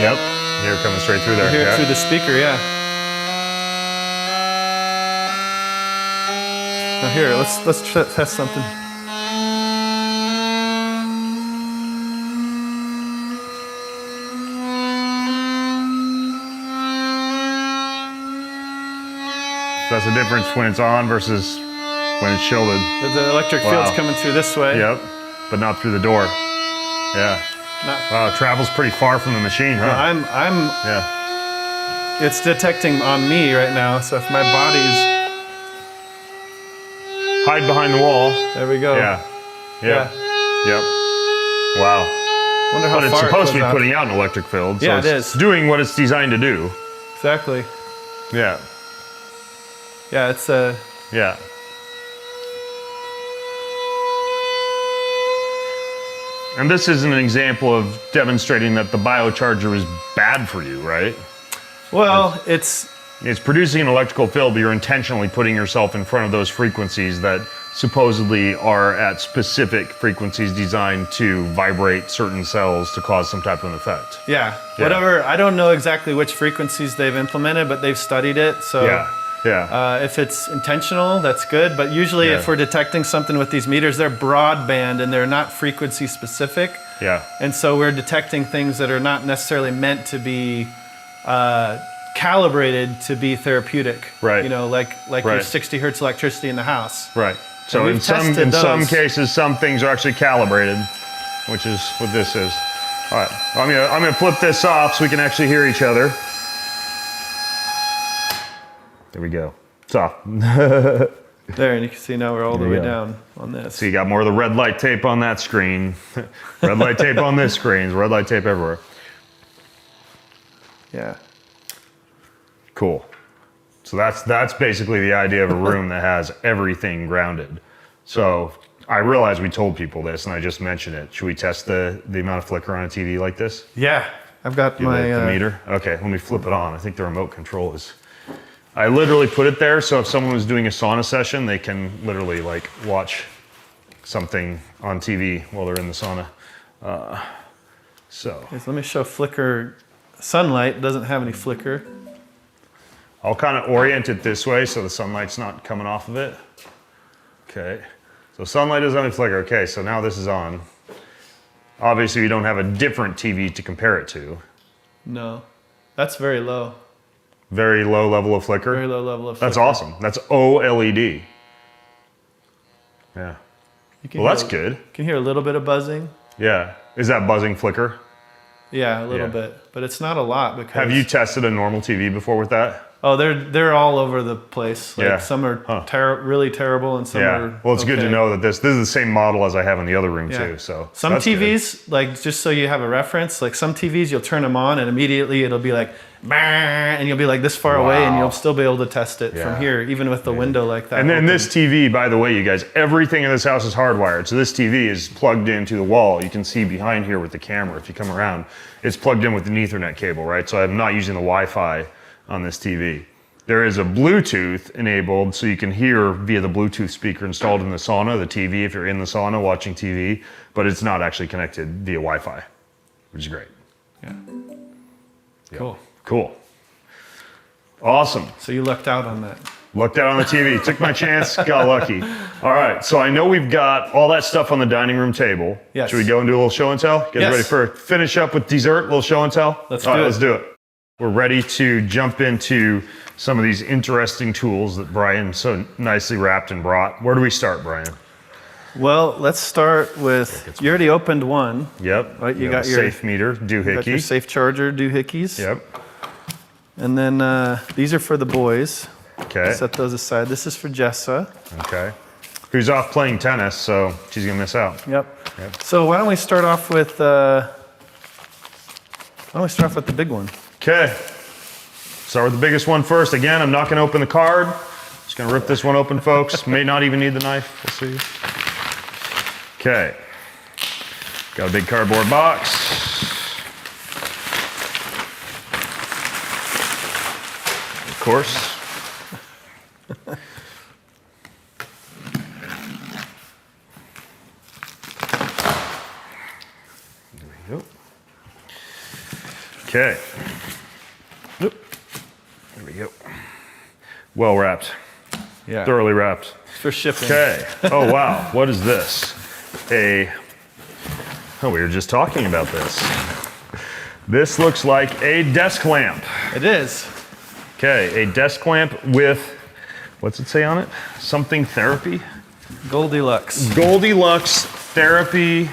Yep. Hear it coming straight through there. You hear it through the speaker, yeah. Now here, let's test something. That's the difference when it's on versus when it's shielded. The electric field's coming through this way. Yep, but not through the door. Yeah. Wow, it travels pretty far from the machine, huh? Yeah. It's detecting on me right now, so if my body's... Hide behind the wall. There we go. Yeah. Yep. Wow. Wonder how but it's far supposed it to be goes out. putting out an electric field. So Yeah, it it's is. doing what it's designed to do. Exactly. Yeah. Yeah, it's Yeah. And this is an example of demonstrating that the biocharger is bad for you, right? well, it's producing an electrical field, but you're intentionally putting yourself in front of those frequencies that supposedly are at specific frequencies designed to vibrate certain cells to cause some type of an effect. whatever. I don't know exactly which frequencies they've implemented, but they've studied it. So if it's intentional, that's good. But usually if we're detecting something with these meters, they're broadband and they're not frequency specific. Yeah. And so we're detecting things that are not necessarily meant to be calibrated to be therapeutic. Right. Like your Right. 60 hertz electricity in the house. Right. So we've in tested some those. cases, some things are actually calibrated, which is what this is. All right. I'm gonna flip this off so we can actually hear each other. There we go. It's off. There, and you can see now we're all the There we way go. down on this. So you got more of the red light tape on that screen. Red light tape on this screen. Red light tape everywhere. Yeah. Cool. So that's basically the idea of a room that has everything grounded. So I realize we told people this, and I just mentioned it. Should we test the amount of flicker on a TV like this? Yeah. I've got The my meter? Okay, let me flip it on. I think the remote control is... I literally put it there so if someone was doing a sauna session, they can literally watch something on TV while they're in the sauna. So let me show flicker. Sunlight doesn't have any flicker. I'll kind of orient it this way so the sunlight's not coming off of it. Okay, so sunlight doesn't have any flicker. Okay, so now this is on. Obviously, you don't have a different TV to compare it to. No, that's very low. Very low level of flicker. Very low level of flicker. That's awesome. That's OLED. Yeah. Well, that's good. You can hear a little bit of buzzing. Yeah. Is that buzzing flicker? Yeah, a little bit, but it's not a lot because. Have you tested a normal TV before with that? Oh, they're all over the place. Like Yeah. some are really terrible, and some Yeah. are Well, it's good to okay. know that this is the same model as I have in the other room Yeah. too. So some that's good. TVs, like just so you have a reference, like some TVs you'll turn them on and immediately it'll be like, "Bah," and you'll be like this far away, and Wow. you'll still be able to test it Yeah. from here, even with the window like that. And then open. this TV, by the way, you guys, everything in this house is hardwired. So this TV is plugged into the wall. You can see behind here with the camera, if you come around, it's plugged in with an Ethernet cable, right? So I'm not using the Wi-Fi on this TV. There is a Bluetooth enabled, so you can hear via the Bluetooth speaker installed in the sauna, the TV, if you're in the sauna watching TV, but it's not actually connected via Wi-Fi, which is great. Yeah. Cool. Cool. Awesome. So you lucked out on that. Looked out on the TV, took my chance, got lucky. All right, so I know we've got all that stuff on the dining room table. Yes. Should we go and do a little show and tell? You guys Yes. ready for finish up with dessert, little show and tell? Let's All do right, it. let's do it. We're ready to jump into some of these interesting tools that Brian so nicely wrapped and brought. Where do we start, Brian? Well, let's start with, you already opened one. Yep. Right, you have got a your- safe meter, You got your doohickey. safe charger doohickeys. Yep. And then these are for the boys. Okay. Set those aside. This is for Jessa. Okay. Who's off playing tennis, so she's gonna miss out. Yep. Yep. So why don't we start off with the big one? Okay. Start with the biggest one first. Again, I'm not going to open the card. Just going to rip this one open, folks. May not even need the knife. We'll see. Okay. Got a big cardboard box. Of course. There we go. Okay. Oop. There we go. Well wrapped. Yeah. Thoroughly wrapped. For shipping. Okay. Oh, wow. What is this? Oh, we were just talking about this. This looks like a desk lamp. It is. Okay. A desk lamp with, what's it say on it? Something therapy? Goldilocks. Goldilocks therapy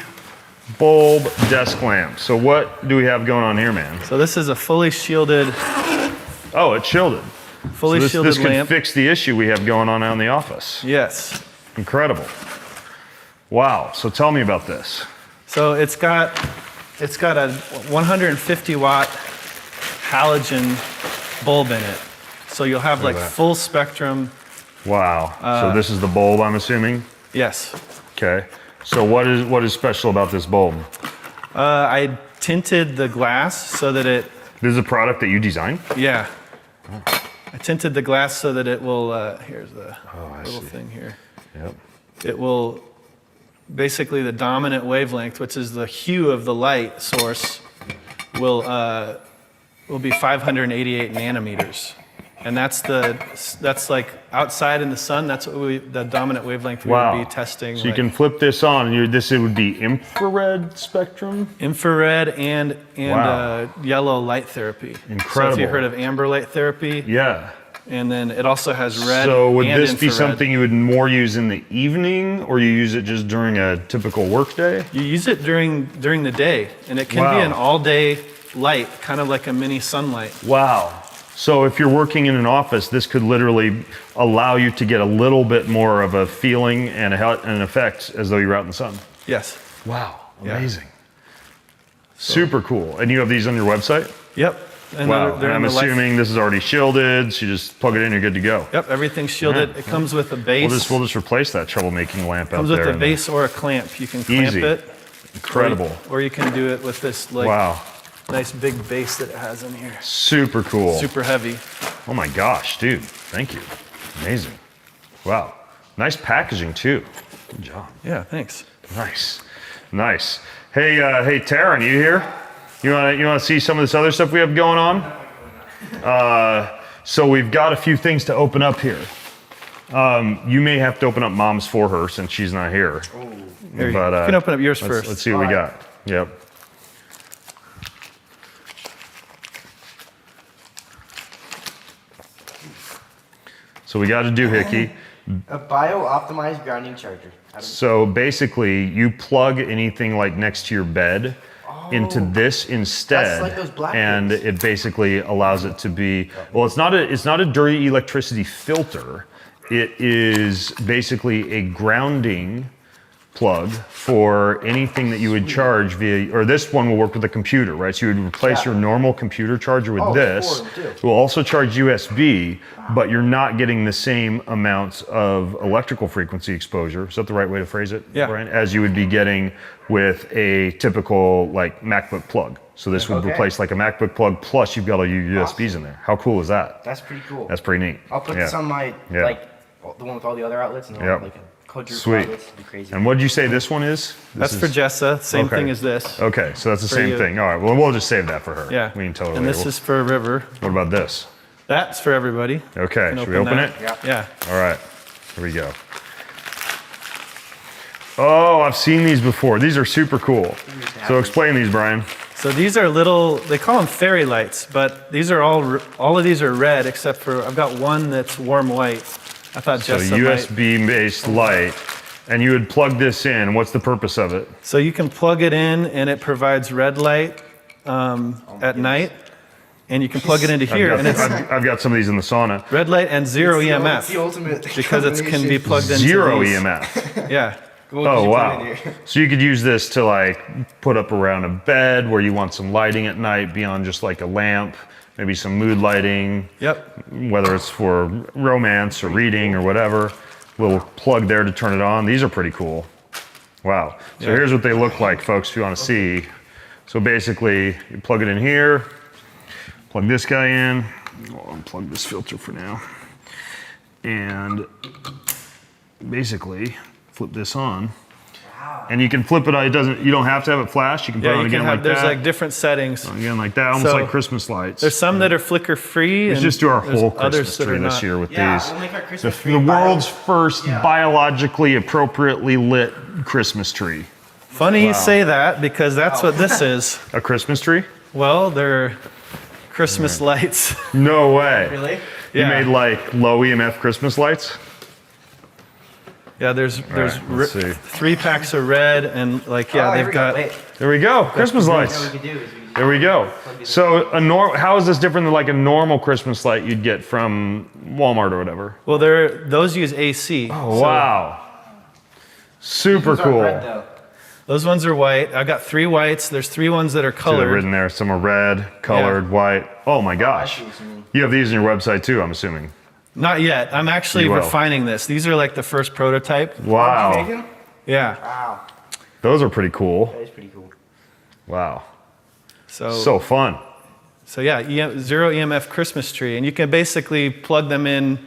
bulb desk lamp. So what do we have going on here, man? So this is a fully shielded Oh, it's shielded. Fully So this shielded could lamp. fix the issue we have going on out in the office. Yes. Incredible. Wow. So tell me about this. So it's got a 150 watt halogen bulb in it. So you'll have like that. full spectrum. Wow. So this is the bulb, I'm assuming? Yes. Okay. So what is special about this bulb? I tinted the glass so that it, This is a product that you designed? yeah. I tinted the glass so that it will, here's the I little see. thing here. Yep. It will, basically the dominant wavelength, which is the hue of the light source, will be 588 nanometers. And that's like outside in the sun, that's what the dominant wavelength we Wow. would be testing. So you like can flip this on, and it would be infrared spectrum? infrared and Wow. yellow light therapy. So if Incredible. you heard of amber light therapy, Yeah. and then it also has red So would and this be infrared. something you would more use in the evening, or you use it just during a typical work day? You use it during the day, and it can Wow. be an all-day light, kind of like a mini sunlight. Wow. So if you're working in an office, this could literally allow you to get a little bit more of a feeling and an effect as though you were out in the sun. Yes. Wow. Yeah. Amazing. Super cool. And you have these on your website? Yep. And Wow. they're And I'm in the light- assuming this is already shielded, so you just plug it in, you're good to go. Yep, everything's shielded. Yeah. It comes with a base. We'll just replace that troublemaking lamp out comes there. with a and- base or a clamp. You can clamp Easy. it. Incredible. Or you can do it with this like Wow. nice big base that it has in here. Super cool. Super heavy. Oh my gosh, dude. Thank you. Amazing. Wow. Nice packaging too. Good job. Yeah, thanks. Nice. Nice. Hey, hey, Taryn, you here? You wanna see some of this other stuff we have going on? So we've got a few things to open up here. You may have to open up Mom's for her since she's not here. Here, But, you can open up yours let's, first. Let's see what we got. Yep. So we got a doohickey. A bio-optimized grounding charger. So basically, you plug anything like next to your bed, into this instead. That's like those black and ones. it basically allows it to be, well, it's not a dirty electricity filter. It is basically a grounding plug for anything that you would charge via, or this one will work with a computer, right? So you would replace your normal computer charger with this. It will also charge USB, but you're not getting the same amounts of electrical frequency exposure. Is that the right way to phrase it, Yeah. Brian? As you would be getting with a typical like MacBook plug. So this would replace like a MacBook plug, plus you've got all your USBs in there. How cool is that? That's pretty cool. That's pretty neat. I'll put this on my, like, the one with all the other outlets, and Yep. like a quadruple Sweet. outlets. It'd be crazy. And what did you say this one is? That's for Jessa. Same Okay. thing as this. Okay, so that's the For same you. thing. All right, well, we'll just save that for her. Yeah. We can totally. And this is for River. What about this? That's for everybody. Okay, Can should we open that. it? Yeah. All right, here we go. Oh, I've seen these before. These are super cool. So explain these, Brian. So these are little, they call them fairy lights, but these are all of these are red except for, I've got one that's warm white. I thought So Jessa might. USB-based light, and you would plug this in. What's the purpose of it? So you can plug it in and it provides red light at night. And you can plug it into here and it's I've got some of these in the sauna. red light and zero It's EMF. the ultimate Because it can be plugged into Zero these. EMF. Yeah. Oh, wow. So you could use this to like put up around a bed where you want some lighting at night beyond just like a lamp, maybe some mood lighting. Yep. Whether it's for romance or reading or whatever. Little plug there to turn it on. These are pretty cool. Wow. So here's what they look like, folks, if you want to see. So basically, you plug it in here, plug this guy in. I'll unplug this filter for now. And basically, flip this on. And you can flip it on. You don't have to have it flashed. You can put it Yeah, on you again can have, like there's that. like different settings. Again like that, almost So, like Christmas lights. There's some that are flicker free. Let's and just do our there's whole others Christmas that are tree this not. year with Yeah, these. we'll make our Christmas The tree world's first Yeah. biologically appropriately lit Christmas tree. Funny you say that because that's what this is. A Christmas tree? Well, they're Christmas lights. No way. Really? You Yeah. made like low EMF Christmas lights? Yeah, there's right, let's see. 3 packs of red and like yeah, Oh, here they've we go. got Wait. There we go. Christmas What lights. we could do is we could There we go. So how is this different than like a normal Christmas light you'd get from Walmart or whatever? well, those use AC. Oh, wow. Super These aren't cool. red, though. Those ones are white. I got 3 whites. There's 3 ones that are See, they're colored. written there. Some are red, colored, white. Oh my I gosh. see what you mean. You have these on your website too, I'm assuming. Not yet. I'm actually You will. refining this. These are like the first prototype. Did you Wow. make them? Yeah. Wow. Those are pretty cool. That is pretty cool. Wow. So So fun. yeah, zero EMF Christmas tree, and you can basically plug them in.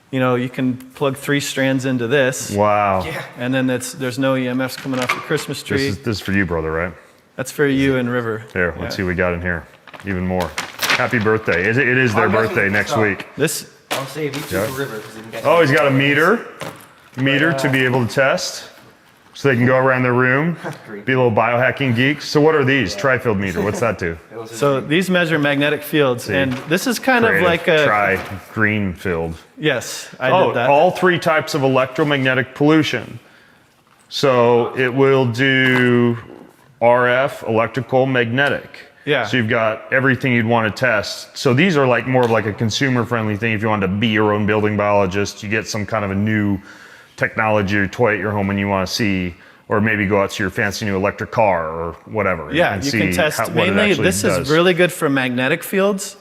You know, you can plug 3 strands into this, Wow. Yeah. and then there's no EMFs coming off the Christmas tree. This is for you, brother, right? That's for you and River. Here, let's Yeah. see what we got in here. Even more. Happy birthday. It is their Oh, that's birthday what- next oh. week. This I'll save these two Yeah. for River. 'Cause then you guys Oh, he's got a meter to be able to test. So they can go around their room, be a little biohacking geeks. So what are these? Tri-field meter, what's that do? so these measure magnetic fields, and this is kind of Creative. like a Try Greenfield. yes, I Oh, did that. all 3 types of electromagnetic pollution. So it will do RF, electrical, magnetic. Yeah. So you've got everything you'd want to test. So these are like more of like a consumer-friendly thing. If you wanted to be your own building biologist, you get some kind of a new technology or toy at your home and you want to see, or maybe go out to your fancy new electric car or whatever. Yeah, and you see can test. what it Mainly, actually this does. is really good for magnetic fields.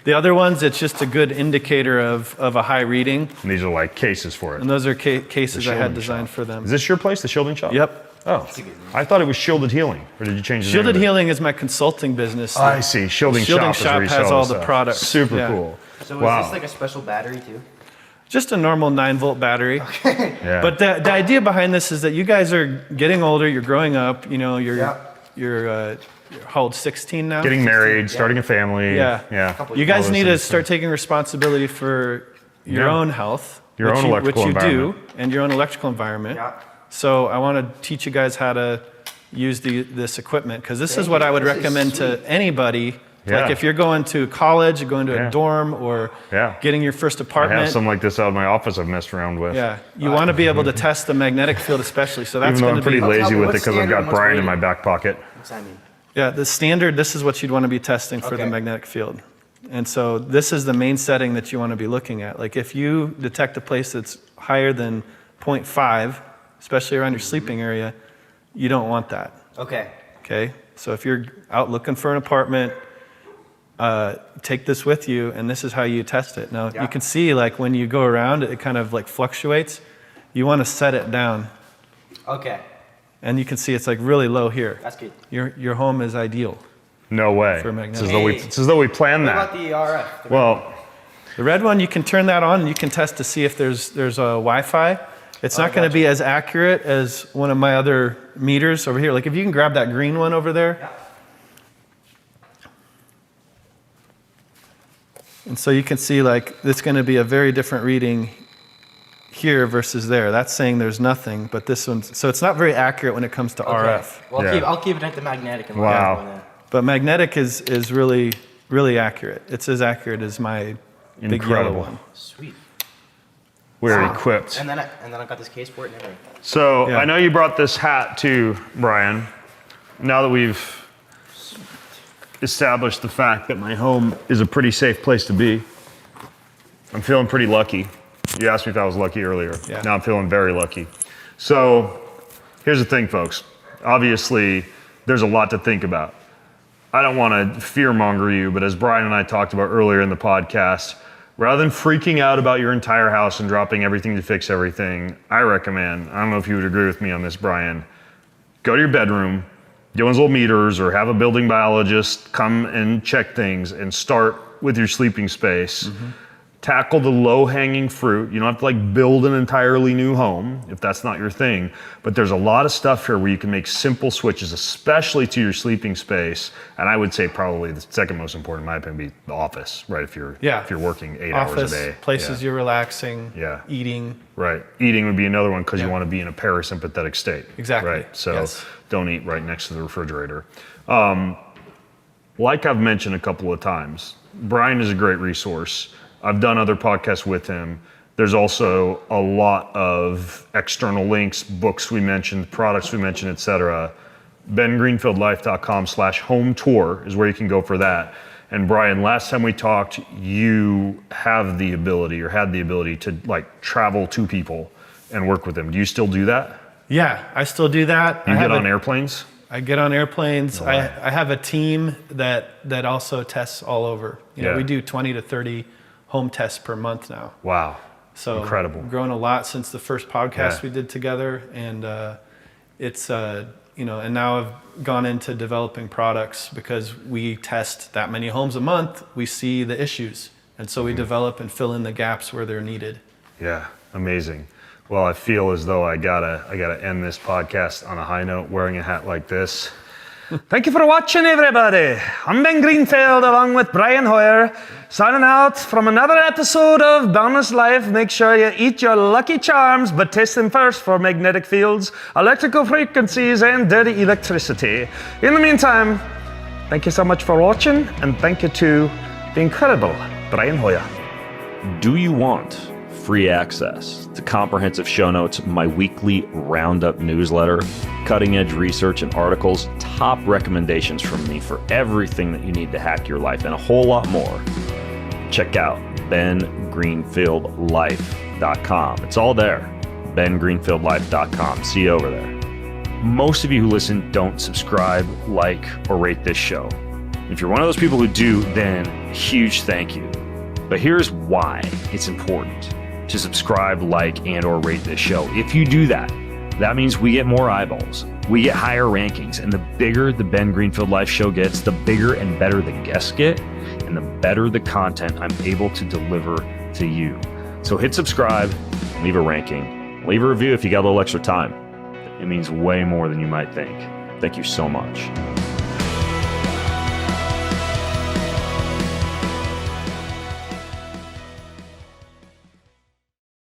The other ones, it's just a good indicator of a high reading. And these are like cases for it. And those are cases I had shielding designed for them. Is this your place, the shielding shop? Yep. Oh, I thought it was Shielded Healing, or did you change the name Shielded of it? Healing is my consulting business. I see. Shielding Shielding Shop, is Shop where you has sell all the the stuff. products. Super Yeah. cool. So is Wow. this like a special battery too? Just a normal 9-volt battery. Yeah. But the idea behind this is that you guys are getting older, you're growing up, you know, you're how old, 16 now? Getting married, starting a family. Yeah. Yeah. You guys All those need to things. start taking responsibility for your Yeah. own health. Your own electrical which you environment. do, and your own electrical environment. Yeah. So I want to teach you guys how to use this equipment, because this is Thank what you. I would This is recommend to sweet. anybody. Yeah. Like if you're going to college, going to Yeah. a dorm, or Yeah. getting your first I have apartment. some like this out in my office I've messed around with. Yeah, you want to be able to test the magnetic field, especially. So that's Even though going I'm to be pretty lazy with it what's because I've standard got and what's Brian in my rated? back pocket. What's that mean? Yeah, the standard, this is what you'd want to be testing for the magnetic field. And so this is the main setting that you want to be looking at. Like if you detect a place that's higher than 0.5, especially around your sleeping area, you don't want that. Okay? So if you're out looking for an apartment, take this with you, and this is how you test it. Now, you can see like when you go around, it kind of like fluctuates. You want to set it down. Okay. And you can see it's like really low here. That's good. Your home is ideal. No way. For magnetic. It's as though we planned What that. about the RF? Well, The red one, you can turn that on and you can test to see if there's a Wi-Fi. It's not going to be as accurate as one of my other meters over here. Like if you can grab that green one over there. Yeah. And so you can see like it's going to be a very different reading here versus there. That's saying there's nothing, but this one's, so it's not very accurate when it comes to RF. Well, Yeah. I'll keep it at the magnetic. And Wow. But magnetic is really, really accurate. It's as accurate as my big yellow Incredible. one. Sweet. we're equipped. And then I got this case for it and everything. So Yeah. I know you brought this hat too, Brian. Now that we've established the fact that my home is a pretty safe place to be, I'm feeling pretty lucky. You asked me if I was lucky earlier. Yeah. Now I'm feeling very lucky. So here's the thing, folks. Obviously, there's a lot to think about. I don't want to fear-monger you, but as Brian and I talked about earlier in the podcast, rather than freaking out about your entire house and dropping everything to fix everything, I recommend, I don't know if you would agree with me on this, Brian, go to your bedroom, get one of those little meters, or have a building biologist come and check things, and start with your sleeping space. Tackle the low-hanging fruit. You don't have to like build an entirely new home if that's not your thing, but there's a lot of stuff here where you can make simple switches, especially to your sleeping space. And I would say probably the second most important, in my opinion, would be the office, right? If you're working 8 hours Office, a day. places you're relaxing, eating. Right. Eating would be another one because you want to be in a parasympathetic state. Exactly. Right. So Yes. don't eat right next to the refrigerator. Like I've mentioned a couple of times, Brian is a great resource. I've done other podcasts with him. There's also a lot of external links, books we mentioned, products we mentioned, etc. bengreenfieldlife.com/home tour is where you can go for that. And Brian, last time we talked, you have the ability or had the ability to like travel to people and work with them. Do you still do that? Yeah, I still do that. You get on airplanes? I get on airplanes. I have a team that also tests all over. You know, we do 20 to 30 home tests per month now. Wow. So incredible. Grown a lot since the first podcast we did together, and it's you know, and now I've gone into developing products because we test that many homes a month. We see the issues, and so we develop and fill in the gaps where they're needed. Yeah, amazing. Well, I feel as though I gotta end this podcast on a high note wearing a hat like this. Thank you for watching, everybody. I'm Ben Greenfield along with Brian Hoyer, signing out from another episode of Boundless Life. Make sure you eat your Lucky Charms, but test them first for magnetic fields, electrical frequencies, and dirty electricity. In the meantime, thank you so much for watching, and thank you to the incredible Brian Hoyer. Do you want free access to comprehensive show notes, my weekly roundup newsletter, cutting edge research and articles, top recommendations from me for everything that you need to hack your life, and a whole lot more? Check out bengreenfieldlife.com. It's all there. bengreenfieldlife.com. See you over there. Most of you who listen don't subscribe, like, or rate this show. If you're one of those people who do, then huge thank you. But here's why it's important to subscribe, like, and or rate this show. If you do that, that means we get more eyeballs, we get higher rankings, and the bigger the Ben Greenfield Life show gets, the bigger and better the guests get, and the better the content I'm able to deliver to you. So hit subscribe, leave a ranking, leave a review if you got a little extra time. It means way more than you might think. Thank you so much.